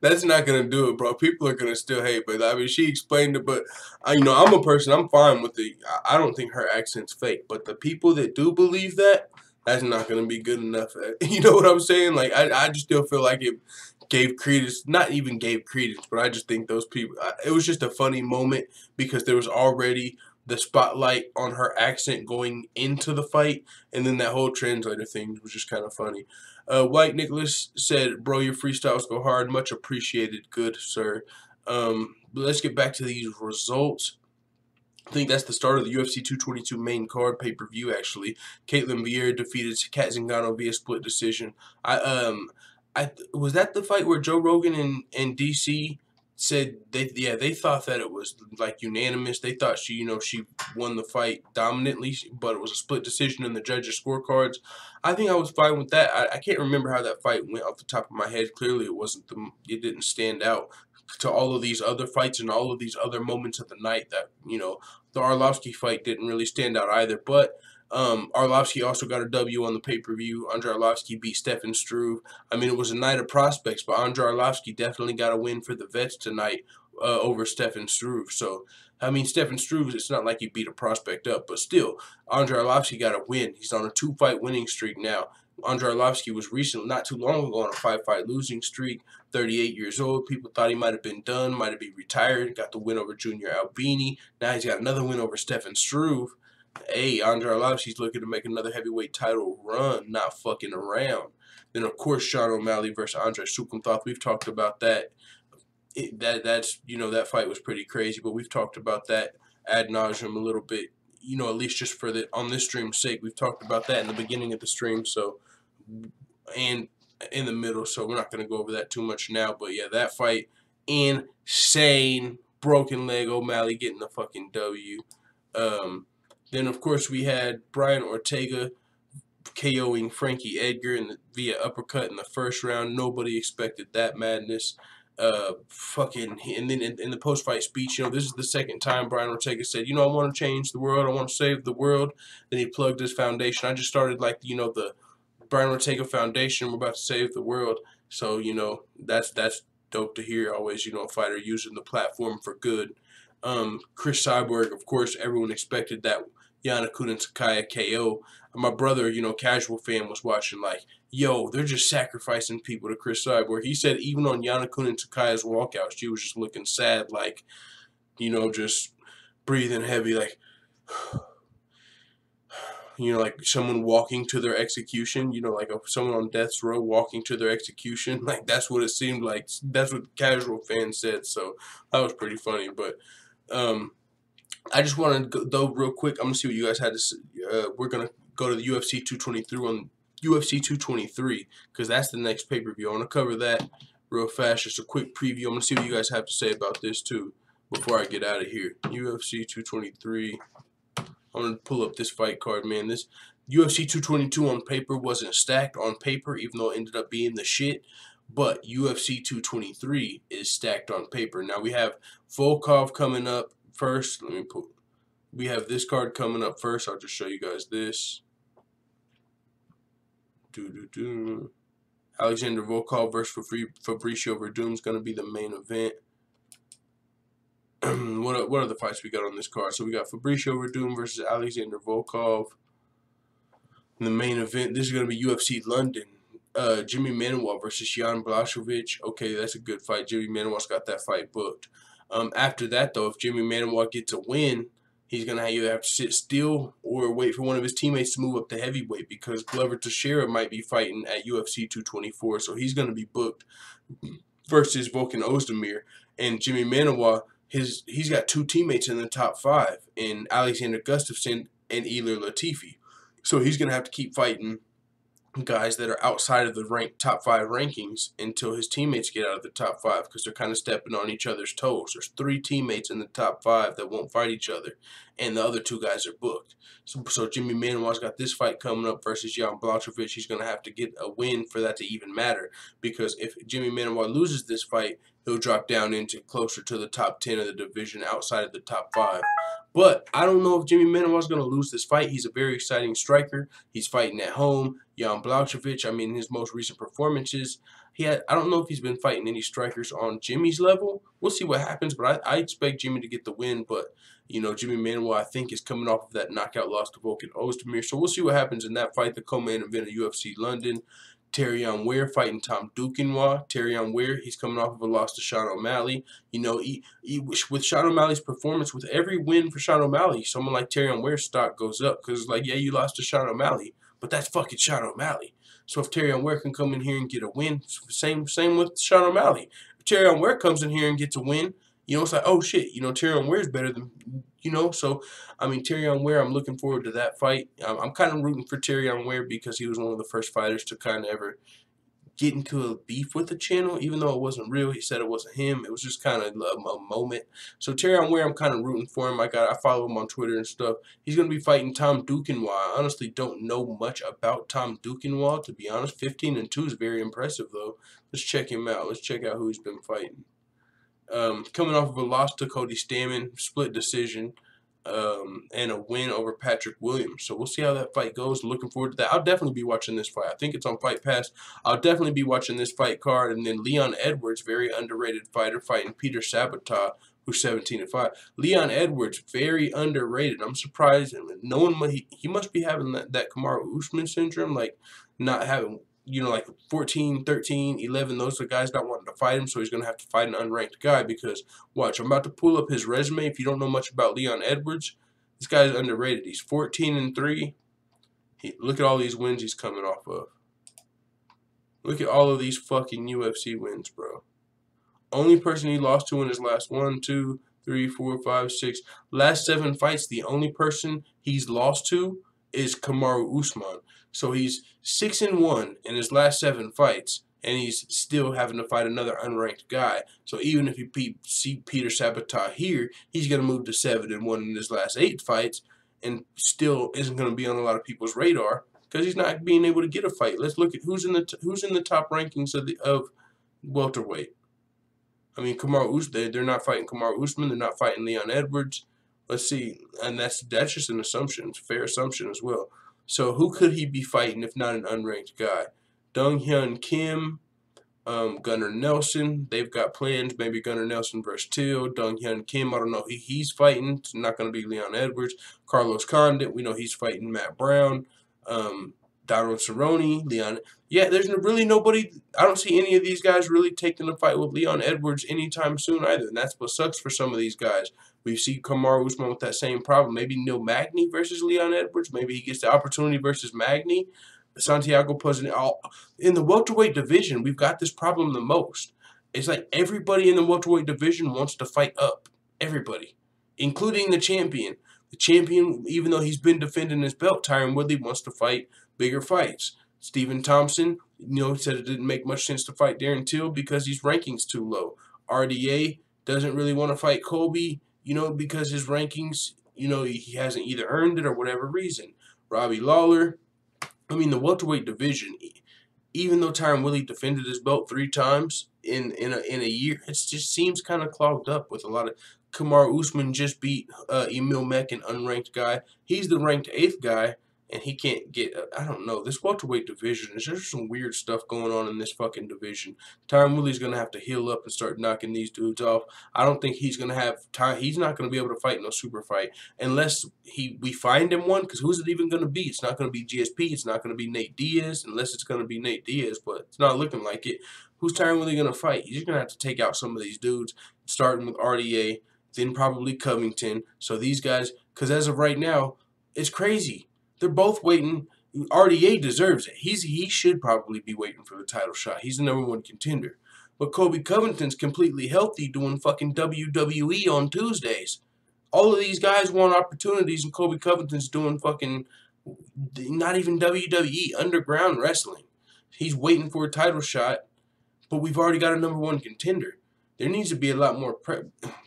That's not gonna do it, bro. People are gonna still hate, but I mean, she explained it. But you know, I'm a person. I'm fine with the. I don't think her accent's fake. But the people that do believe that, that's not gonna be good enough. You know what I'm saying? Like, I just still feel like it gave credence. Not even gave credence, but I just think those people. It was just a funny moment because there was already the spotlight on her accent going into the fight, and then that whole translator thing was just kind of funny. White Nicholas said, bro, your freestyles go hard. Much appreciated. Good, sir. But let's get back to these results. I think that's the start of the UFC 222 main card pay-per-view, actually. Caitlin Vieira defeated Kat Zingano via split decision. Was that the fight where Joe Rogan and DC said they thought that it was like unanimous. They thought she won the fight dominantly, but it was a split decision in the judges' scorecards. I think I was fine with that. I can't remember how that fight went off the top of my head. Clearly, it didn't stand out to all of these other fights and all of these other moments of the night that, the Arlovsky fight didn't really stand out either. But Arlovsky also got a W on the pay-per-view. Andre Arlovsky beat Stefan Struve. I mean, it was a night of prospects, but Andre Arlovsky definitely got a win for the vets tonight over Stefan Struve. So, I mean, Stefan Struve, it's not like he beat a prospect up, but still, Andre Arlovsky got a win. He's on a 2-fight winning streak now. Andre Arlovsky was recently, not too long ago, on a 5-fight losing streak, 38 years old. People thought he might have been done, might have been retired, got the win over Junior Albini. Now he's got another win over Stefan Struve. Hey, Andre Arlovsky's looking to make another heavyweight title run, not fucking around. Then, of course, Sean O'Malley versus Andre Sukumthoth. We've talked about that. That fight was pretty crazy, but we've talked about that ad nauseum a little bit. At least just for on this stream's sake, we've talked about that in the beginning of the stream, and in the middle, so we're not going to go over that too much now. But yeah, that fight, insane. Broken leg, O'Malley getting the fucking W. Then, of course, we had Brian Ortega KOing Frankie Edgar via uppercut in the first round. Nobody expected that madness. And then in the post-fight speech, this is the second time Brian Ortega said, I want to change the world, I want to save the world. Then he plugged his foundation. I just started the Brian Ortega Foundation. We're about to save the world. So, that's dope to hear. Always, a fighter using the platform for good. Chris Cyborg, of course, everyone expected that Yana Kunitskaya KO. My brother, casual fan, was watching like, yo, they're just sacrificing people to Chris Cyborg. He said even on Yana Kunitskaya's walkout, she was just looking sad, like, just breathing heavy, like, like someone walking to their execution, like someone on death's row walking to their execution. Like, that's what it seemed like. That's what casual fans said, so that was pretty funny. But I just wanted to go real quick. I'm going to see what you guys had to say. We're going to go to the UFC 223 on UFC 223 because that's the next pay-per-view. I want to cover that real fast. Just a quick preview. I'm going to see what you guys have to say about this, too, before I get out of here. UFC 223. I'm gonna pull up this fight card, man. This UFC 222 on paper wasn't stacked on paper, even though it ended up being the shit. But UFC 223 is stacked on paper. Now we have Volkov coming up first. We have this card coming up first. I'll just show you guys this. Alexander Volkov versus Fabricio Verdum is going to be the main event. What other fights we got on this card? So we got Fabricio Verdum versus Alexander Volkov. In the main event, this is going to be UFC London. Jimmy Manuwa versus Jan Blachowicz. Okay, that's a good fight. Jimmy Manuwa's got that fight booked. After that, though, if Jimmy Manuwa gets a win, he's going to either have to sit still or wait for one of his teammates to move up to heavyweight, because Glover Teixeira might be fighting at UFC 224, so he's going to be booked versus Volkan Ozdemir. And Jimmy Manuwa, he's got two teammates in the top 5, in Alexander Gustafsson and Ilir Latifi. So he's going to have to keep fighting guys that are outside of the top 5 rankings until his teammates get out of the top 5, because they're kind of stepping on each other's toes. There's 3 teammates in the top 5 that won't fight each other, and the other 2 guys are booked. So Jimmy Manuwa's got this fight coming up versus Jan Blachowicz. He's going to have to get a win for that to even matter, because if Jimmy Manuwa loses this fight, he'll drop down into closer to the top 10 of the division, outside of the top 5. But I don't know if Jimmy Manuwa's going to lose this fight. He's a very exciting striker. He's fighting at home. Jan Blachowicz, I mean, his most recent performances, I don't know if he's been fighting any strikers on Jimmy's level. We'll see what happens, but I expect Jimmy to get the win. But, you know, Jimmy Manuwa, I think, is coming off of that knockout loss to Volkan Ozdemir. So we'll see what happens in that fight, the co-main event of UFC London. Terrion Ware fighting Tom Duquesnoy. Terrion Ware, he's coming off of a loss to Sean O'Malley. You know, with Sean O'Malley's performance, with every win for Sean O'Malley, someone like Terrion Ware's stock goes up, because, like, yeah, you lost to Sean O'Malley, but that's fucking Sean O'Malley. So if Terrion Ware can come in here and get a win, same with Sean O'Malley. If Terrion Ware comes in here and gets a win, you know, it's like, oh shit, you know, Terrion Ware's better than, you know. So, I mean, Terrion Ware, I'm looking forward to that fight. I'm kind of rooting for Terrion Ware, because he was one of the first fighters to kind of ever get into a beef with the channel, even though it wasn't real. He said it wasn't him. It was just kind of a moment. So Terrion Ware, I'm kind of rooting for him. I follow him on Twitter and stuff. He's going to be fighting Tom Duquesnoy. I honestly don't know much about Tom Duquesnoy, to be honest. 15-2 is very impressive, though. Let's check him out. Let's check out who he's been fighting. Coming off of a loss to Cody Stamann, split decision, and a win over Patrick Williams. So we'll see how that fight goes. Looking forward to that. I'll definitely be watching this fight. I think it's on Fight Pass. I'll definitely be watching this fight card. And then Leon Edwards, very underrated fighter, fighting Peter Sabata, who's 17-5. Leon Edwards, very underrated. I'm surprised. No one, he must be having that Kamaru Usman syndrome, like not having, you know, like 14, 13, 11, those are guys not wanting to fight him, so he's going to have to fight an unranked guy. Because, watch, I'm about to pull up his resume. If you don't know much about Leon Edwards, this guy's underrated. He's 14-3. Look at all these wins he's coming off of. Look at all of these fucking UFC wins, bro. Only person he lost to in his last 1, 2, 3, 4, 5, 6, last 7 fights, the only person he's lost to is Kamaru Usman. So he's 6-1 in his last 7 fights, and he's still having to fight another unranked guy. So even if you see Peter Sabata here, he's going to move to 7-1 in his last 8 fights, and still isn't going to be on a lot of people's radar, because he's not being able to get a fight. Let's look at who's in the top rankings of welterweight. I mean, Kamaru Usman, they're not fighting Kamaru Usman. They're not fighting Leon Edwards. Let's see, and that's just an assumption. It's a fair assumption as well. So who could he be fighting if not an unranked guy? Dong Hyun Kim, Gunnar Nelson. They've got plans. Maybe Gunnar Nelson versus Till. Dong Hyun Kim, I don't know who he's fighting. It's not going to be Leon Edwards. Carlos Condit, we know he's fighting Matt Brown. Donald Cerrone, Leon. Yeah, there's really nobody. I don't see any of these guys really taking a fight with Leon Edwards anytime soon either. And that's what sucks for some of these guys. We see Kamaru Usman with that same problem. Maybe Neil Magny versus Leon Edwards. Maybe he gets the opportunity versus Magny. Santiago Poznan. In the welterweight division, we've got this problem the most. It's like everybody in the welterweight division wants to fight up. Everybody, including the champion. The champion, even though he's been defending his belt, Tyron Woodley wants to fight bigger fights. Stephen Thompson, said it didn't make much sense to fight Darren Till because his rankings too low. RDA doesn't really want to fight Colby, because his rankings, you know, he hasn't either earned it or whatever reason. Robbie Lawler, I mean, the welterweight division, even though Tyron Woodley defended his belt 3 times in a year, it just seems kind of clogged up with a lot of. Kamaru Usman just beat Emil Meck, an unranked guy. He's the ranked 8th guy, and he can't get. I don't know. This welterweight division, there's some weird stuff going on in this fucking division. Tyron Woodley's gonna have to heal up and start knocking these dudes off. I don't think he's gonna have time. He's not gonna be able to fight no super fight unless we find him one. Because who's it even gonna be? It's not gonna be GSP. It's not gonna be Nate Diaz unless it's gonna be Nate Diaz. But it's not looking like it. Who's Tyron Woodley gonna fight? He's gonna have to take out some of these dudes, starting with RDA. Then probably Covington. So these guys, because as of right now, it's crazy. They're both waiting. RDA deserves it. He should probably be waiting for the title shot. He's the #1 contender. But Kobe Covington's completely healthy doing fucking WWE on Tuesdays. All of these guys want opportunities, and Kobe Covington's doing fucking not even WWE, underground wrestling. He's waiting for a title shot, but we've already got a #1 contender. There needs to be a lot more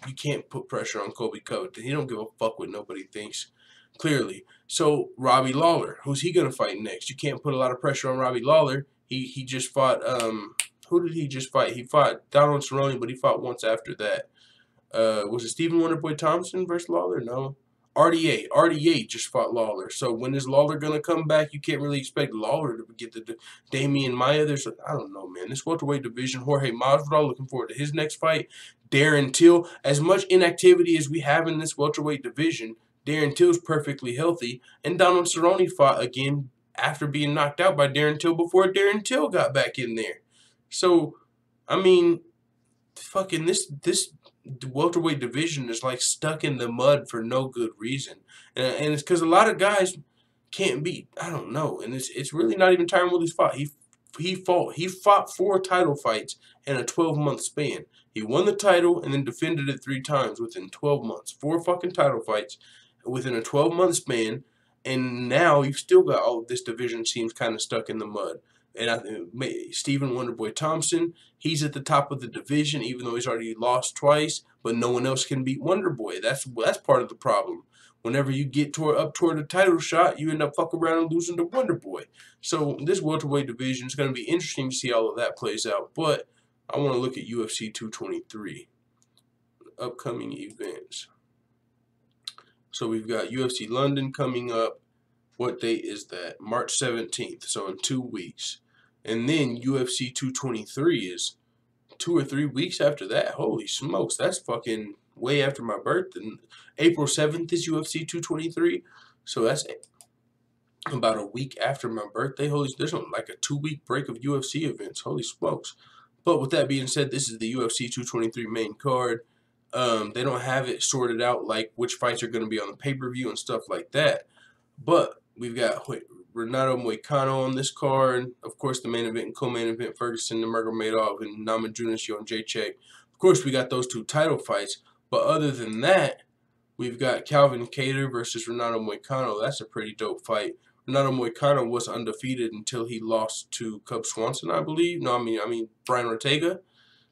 you can't put pressure on Kobe Covington. He don't give a fuck what nobody thinks, clearly. So Robbie Lawler, who's he gonna fight next? You can't put a lot of pressure on Robbie Lawler. He just fought who did he just fight? He fought Donald Cerrone, but he fought once after that. Was it Stephen Wonderboy Thompson versus Lawler? No. RDA just fought Lawler. So when is Lawler gonna come back? You can't really expect Lawler to get the Damian Maia. I don't know, man. This welterweight division, Jorge Masvidal, looking forward to his next fight. Darren Till, as much inactivity as we have in this welterweight division, Darren Till's perfectly healthy, and Donald Cerrone fought again after being knocked out by Darren Till before Darren Till got back in there. So, I mean, fucking this welterweight division is like stuck in the mud for no good reason, and it's because a lot of guys can't beat. I don't know, and it's really not even Tyron Woodley's fault. He fought 4 title fights in a 12-month span. He won the title and then defended it 3 times within 12 months. 4 fucking title fights within a 12-month span, and now you've still got all of this division seems kind of stuck in the mud. And I think Stephen Wonderboy Thompson, he's at the top of the division, even though he's already lost twice. But no one else can beat Wonderboy. That's part of the problem. Whenever you get up toward the title shot, you end up fucking around and losing to Wonderboy. So this welterweight division is going to be interesting to see all of that plays out. But I want to look at UFC 223 upcoming events. So we've got UFC London coming up. What date is that? March 17th. So in 2 weeks. And then UFC 223 is 2 or 3 weeks after that. Holy smokes, that's fucking way after my birthday. April 7th is UFC 223. So that's about a week after my birthday. There's like a 2-week break of UFC events. Holy smokes. But with that being said, this is the UFC 223 main card. They don't have it sorted out like which fights are going to be on the pay-per-view and stuff like that. But we've got Renato Moicano on this card. Of course, the main event and co-main event, Ferguson, Nurmagomedov, and Namajunas Jędrzejczyk. Of course, we got those 2 title fights. But other than that, we've got Calvin Kattar versus Renato Moicano. That's a pretty dope fight. Renato Moicano was undefeated until he lost to Cub Swanson, I believe. No, I mean Brian Ortega.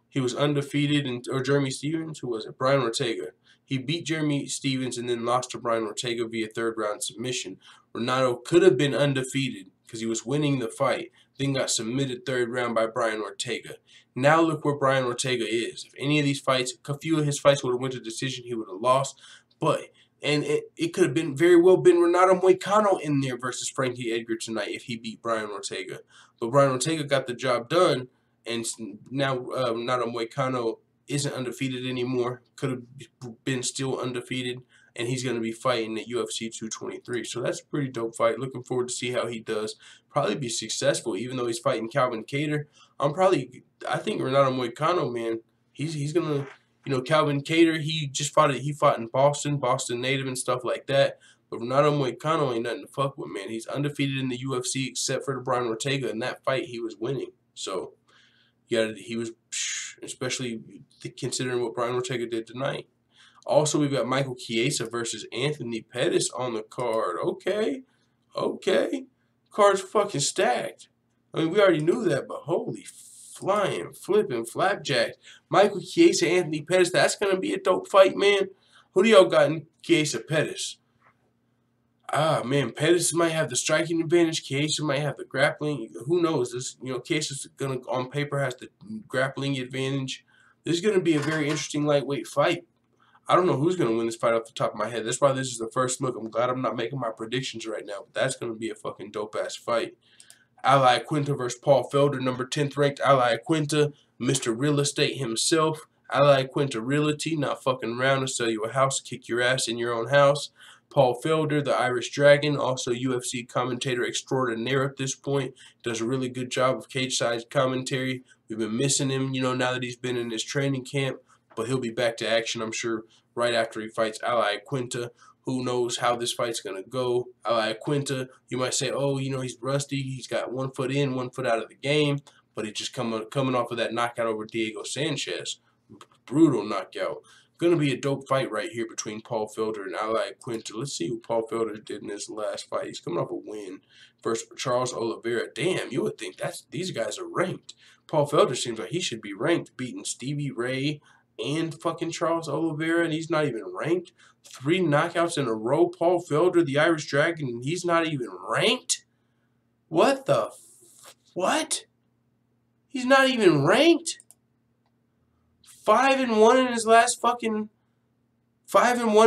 He was undefeated, or Jeremy Stevens. Who was it? Brian Ortega. He beat Jeremy Stevens and then lost to Brian Ortega via 3rd-round submission. Renato could have been undefeated because he was winning the fight, then got submitted 3rd round by Brian Ortega. Now look where Brian Ortega is. If any of these fights, a few of his fights would have went to decision, he would have lost. And it could have very well been Renato Moicano in there versus Frankie Edgar tonight if he beat Brian Ortega. But Brian Ortega got the job done, and now Renato Moicano isn't undefeated anymore. Could have been still undefeated, and he's going to be fighting at UFC 223. So that's a pretty dope fight. Looking forward to see how he does. Probably be successful, even though he's fighting Calvin Kattar. I think Renato Moicano, man, he's going to, Calvin Kattar, he fought in Boston native and stuff like that. But Renato Moicano ain't nothing to fuck with, man. He's undefeated in the UFC except for the Brian Ortega. In that fight, he was winning. So, he was, especially considering what Brian Ortega did tonight. Also, we've got Michael Chiesa versus Anthony Pettis on the card. Okay. Card's fucking stacked. I mean, we already knew that, but holy flying, flipping, flapjacks. Michael Chiesa, Anthony Pettis, that's going to be a dope fight, man. Who do y'all got in Chiesa Pettis? Ah, man, Pettis might have the striking advantage. Chiesa might have the grappling. Who knows? This, Chiesa's gonna on paper has the grappling advantage. This is gonna be a very interesting lightweight fight. I don't know who's gonna win this fight off the top of my head. That's why this is the first look. I'm glad I'm not making my predictions right now. But that's gonna be a fucking dope ass fight. Ally Quinta versus Paul Felder, number 10th ranked. Ally Quinta, Mr. Real Estate himself. Ally Quinta Realty, not fucking around to sell you a house, kick your ass in your own house. Paul Felder, the Irish Dragon, also UFC commentator extraordinaire at this point, does a really good job of cage-side commentary. We've been missing him, now that he's been in his training camp, but he'll be back to action, I'm sure, right after he fights Ally Quinta. Who knows how this fight's going to go. Ally Quinta, you might say, oh, he's rusty. He's got 1 foot in, 1 foot out of the game, but he's just coming off of that knockout over Diego Sanchez. Brutal knockout. Going to be a dope fight right here between Paul Felder and Ally Quinta. Let's see what Paul Felder did in his last fight. He's coming off a win versus Charles Oliveira. Damn, you would think these guys are ranked. Paul Felder seems like he should be ranked, beating Stevie Ray and fucking Charles Oliveira, and he's not even ranked. 3 knockouts in a row. Paul Felder, the Irish Dragon, and he's not even ranked? What the what? He's not even ranked? 5-1 in his last 5-1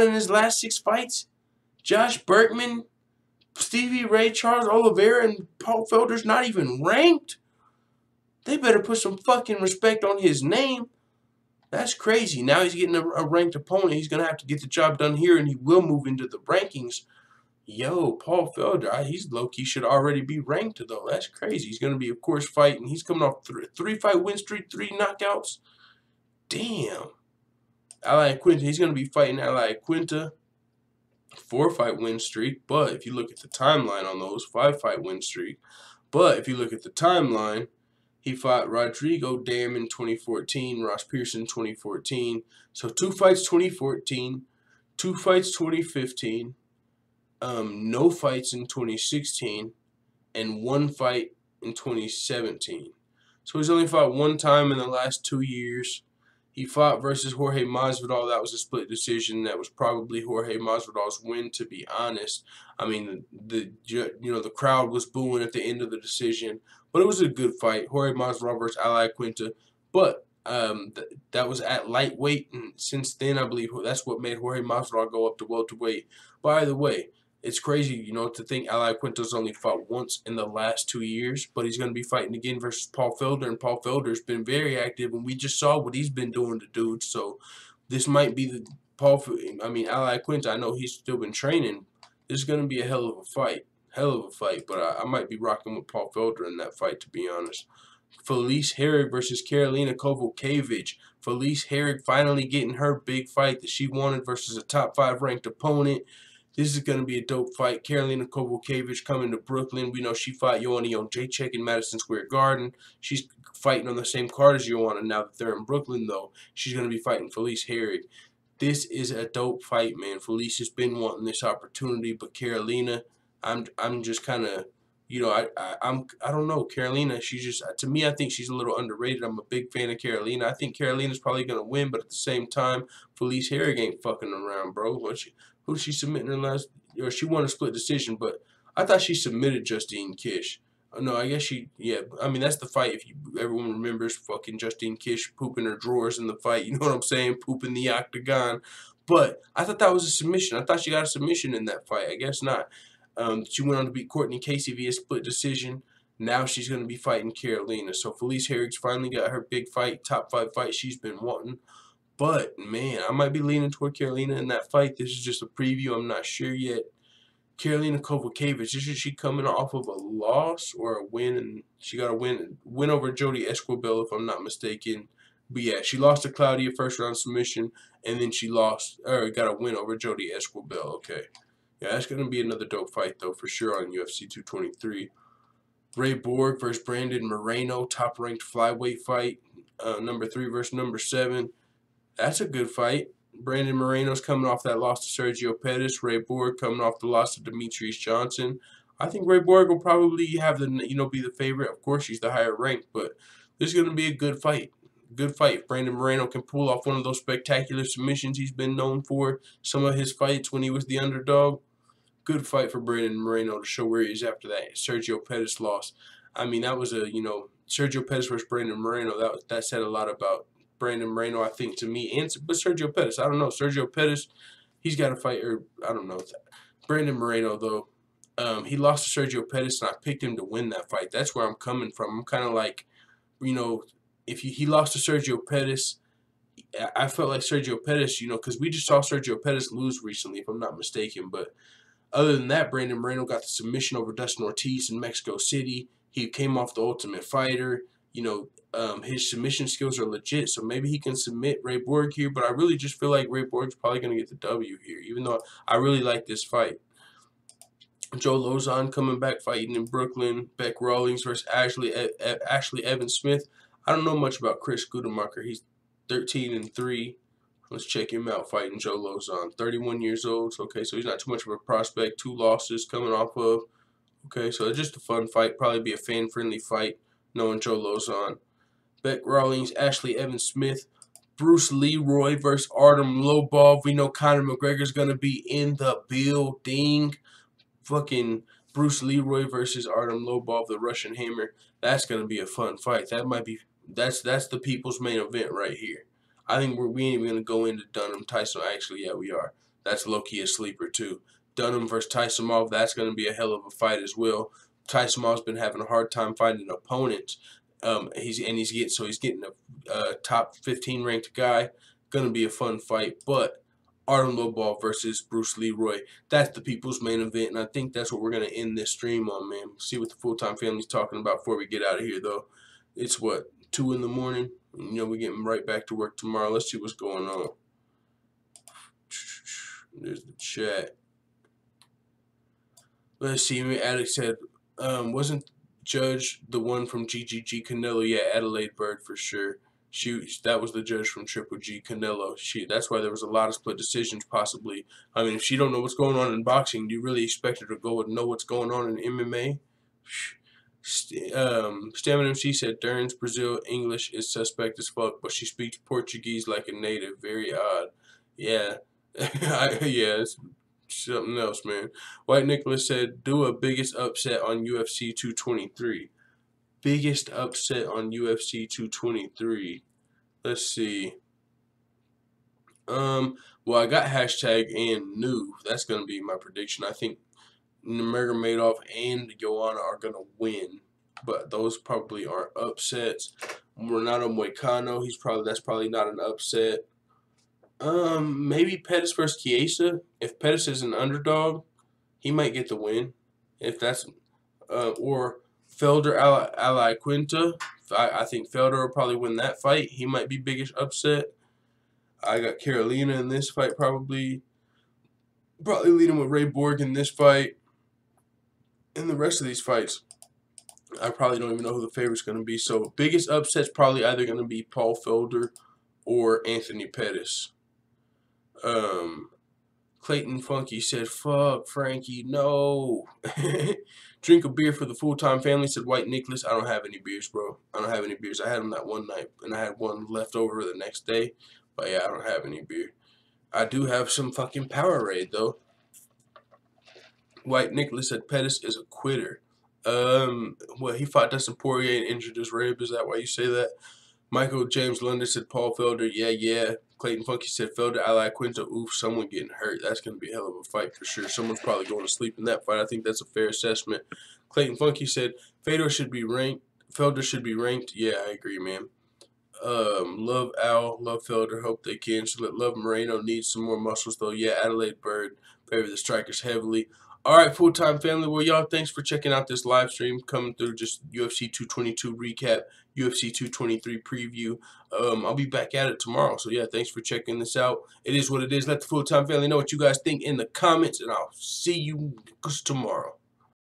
in his last 6 fights. Josh Berkman, Stevie Ray, Charles Oliveira, and Paul Felder's not even ranked? They better put some fucking respect on his name. That's crazy. Now he's getting a ranked opponent. He's going to have to get the job done here, and he will move into the rankings. Yo, Paul Felder, he's low-key should already be ranked, though. That's crazy. He's going to be, of course, fighting. He's coming off 3-fight win streak, 3 knockouts. Damn. Ally Quinta, he's going to be fighting Ally Quinta. 4-fight win streak. But if you look at the timeline on those, 5-fight win streak. But if you look at the timeline, he fought Rodrigo Dam in 2014, Ross Pearson 2014. So 2 fights 2014, 2 fights 2015, no fights in 2016, and 1 fight in 2017. So he's only fought 1 time in the last 2 years. He fought versus Jorge Masvidal. That was a split decision. That was probably Jorge Masvidal's win, to be honest. I mean, the crowd was booing at the end of the decision, but it was a good fight. Jorge Masvidal versus Ally Quinta. But that was at lightweight, and since then, I believe that's what made Jorge Masvidal go up to welterweight. By the way, it's crazy, to think Ally Quinta's only fought once in the last 2 years, but he's going to be fighting again versus Paul Felder, and Paul Felder's been very active, and we just saw what he's been doing to dudes, so this might be the Ally Quinta, I know he's still been training. This is going to be a hell of a fight, but I might be rocking with Paul Felder in that fight, to be honest. Felice Herrig versus Karolina Kowalkiewicz. Felice Herrig finally getting her big fight that she wanted versus a top 5 ranked opponent. This is going to be a dope fight. Karolina Kowalkiewicz coming to Brooklyn. We know she fought Joanna Jędrzejczyk in Madison Square Garden. She's fighting on the same card as Joanna now that they're in Brooklyn, though. She's going to be fighting Felice Herrig. This is a dope fight, man. Felice has been wanting this opportunity, but Karolina, I'm just kind of, I don't know. Karolina, to me, I think she's a little underrated. I'm a big fan of Karolina. I think Karolina's probably going to win, but at the same time, Felice Herrig ain't fucking around, bro. Who she submitting her last? Or she won a split decision, but I thought she submitted Justine Kish. No, I guess that's the fight. If everyone remembers, fucking Justine Kish pooping her drawers in the fight. You know what I'm saying? Pooping the octagon. But I thought that was a submission. I thought she got a submission in that fight. I guess not. She went on to beat Courtney Casey via split decision. Now she's going to be fighting Karolina. So Felice Herrig's finally got her big fight, top 5 fight she's been wanting. But, man, I might be leaning toward Karolina in that fight. This is just a preview. I'm not sure yet. Karolina Kowalkiewicz, is she coming off of a loss or a win? And she got a win over Jodie Esquibel, if I'm not mistaken. But, yeah, she lost to Claudia first-round submission, and then she got a win over Jodie Esquibel. Okay. Yeah, that's going to be another dope fight, though, for sure on UFC 223. Ray Borg versus Brandon Moreno, top-ranked flyweight fight. Number 3 versus number 7. That's a good fight. Brandon Moreno's coming off that loss to Sergio Pettis. Ray Borg coming off the loss to Demetrius Johnson. I think Ray Borg will probably have be the favorite. Of course, he's the higher ranked, but this is going to be a good fight. good fight. If Brandon Moreno can pull off one of those spectacular submissions he's been known for, some of his fights when he was the underdog, good fight for Brandon Moreno to show where he is after that Sergio Pettis loss. I mean, that was a, Sergio Pettis versus Brandon Moreno. That said a lot about Brandon Moreno, I think, to me. But Sergio Pettis, I don't know. Sergio Pettis, he's got to fight, or I don't know. Brandon Moreno, though, he lost to Sergio Pettis, and I picked him to win that fight. That's where I'm coming from. I'm kind of like, if he lost to Sergio Pettis, I felt like Sergio Pettis, because we just saw Sergio Pettis lose recently, if I'm not mistaken. But other than that, Brandon Moreno got the submission over Dustin Ortiz in Mexico City. He came off the Ultimate Fighter. His submission skills are legit, so maybe he can submit Ray Borg here. But I really just feel like Ray Borg's probably going to get the W here, even though I really like this fight. Joe Lozon coming back fighting in Brooklyn. Beck Rawlings versus Ashley Evans Smith. I don't know much about Chris Gudemacher. He's 13-3. Let's check him out fighting Joe Lozon. 31 years old. Okay, so he's not too much of a prospect. 2 losses coming off of. Okay, so it's just a fun fight. Probably be a fan-friendly fight knowing Joe Lozon. Beck Rawlings, Ashley Evans Smith. Bruce Leroy versus Artem Lobov. We know Conor McGregor's going to be in the building. Fucking Bruce Leroy versus Artem Lobov, the Russian Hammer. That's going to be a fun fight. That's the people's main event right here. I think we ain't even going to go into Dunham Tyson. Actually, yeah, we are. That's low-key a sleeper too. Dunham versus Tysonov, that's going to be a hell of a fight as well. Tysonov's been having a hard time finding opponents. He's getting a top 15 ranked guy. Going to be a fun fight, but Artem Lobov versus Bruce Leroy, that's the people's main event, and I think that's what we're going to end this stream on, man. See what the full-time family's talking about before we get out of here, though. It's, what, 2 in the morning? We're getting right back to work tomorrow. Let's see what's going on. There's the chat. Let's see. Alex said, wasn't Judge the one from GGG Canelo? Yeah, Adelaide Bird for sure. That was the judge from Triple G Canelo. That's why there was a lot of split decisions possibly. I mean, if she don't know what's going on in boxing, do you really expect her to go and know what's going on in MMA? Stamina MC said Dern's Brazil English is suspect as fuck, but she speaks Portuguese like a native. Very odd. Yeah. Yeah, it's something else, man. White Nicholas said, do a biggest upset on UFC 223. Biggest upset on UFC 223. Let's see. Well, I got hashtag and new. That's going to be my prediction. I think Nurmagomedov and Joanna are going to win, but those probably aren't upsets. Renato Moicano, that's probably not an upset. Maybe Pettis versus Chiesa. If Pettis is an underdog, he might get the win. If that's, or Felder Ally Quinta. I think Felder will probably win that fight. He might be biggest upset. I got Carolina in this fight probably. Probably leading with Ray Borg in this fight. In the rest of these fights, I probably don't even know who the favorite's going to be. So biggest upset's probably either going to be Paul Felder or Anthony Pettis. Clayton Funky said, fuck, Frankie, no. Drink a beer for the full-time family, said White Nicholas. I don't have any beers, bro. I don't have any beers. I had them that one night, and I had one left over the next day. But, yeah, I don't have any beer. I do have some fucking Powerade, though. White Nicholas said Pettis is a quitter. Well, he fought Dustin Poirier and injured his rib. Is that why you say that? Michael James London said Paul Felder. Yeah. Clayton Funky said Felder, Ally Quinta. Oof, someone getting hurt. That's going to be a hell of a fight for sure. Someone's probably going to sleep in that fight. I think that's a fair assessment. Clayton Funky said Felder should be ranked. Yeah, I agree, man. Love Al, love Felder. Hope they can. So love Moreno needs some more muscles, though. Yeah, Adelaide Bird. Favor the strikers heavily. All right, full-time family. Well, y'all, thanks for checking out this live stream coming through. Just UFC 222 recap, UFC 223 preview. I'll be back at it tomorrow. So, yeah, thanks for checking this out. It is what it is. Let the full-time family know what you guys think in the comments, and I'll see you tomorrow.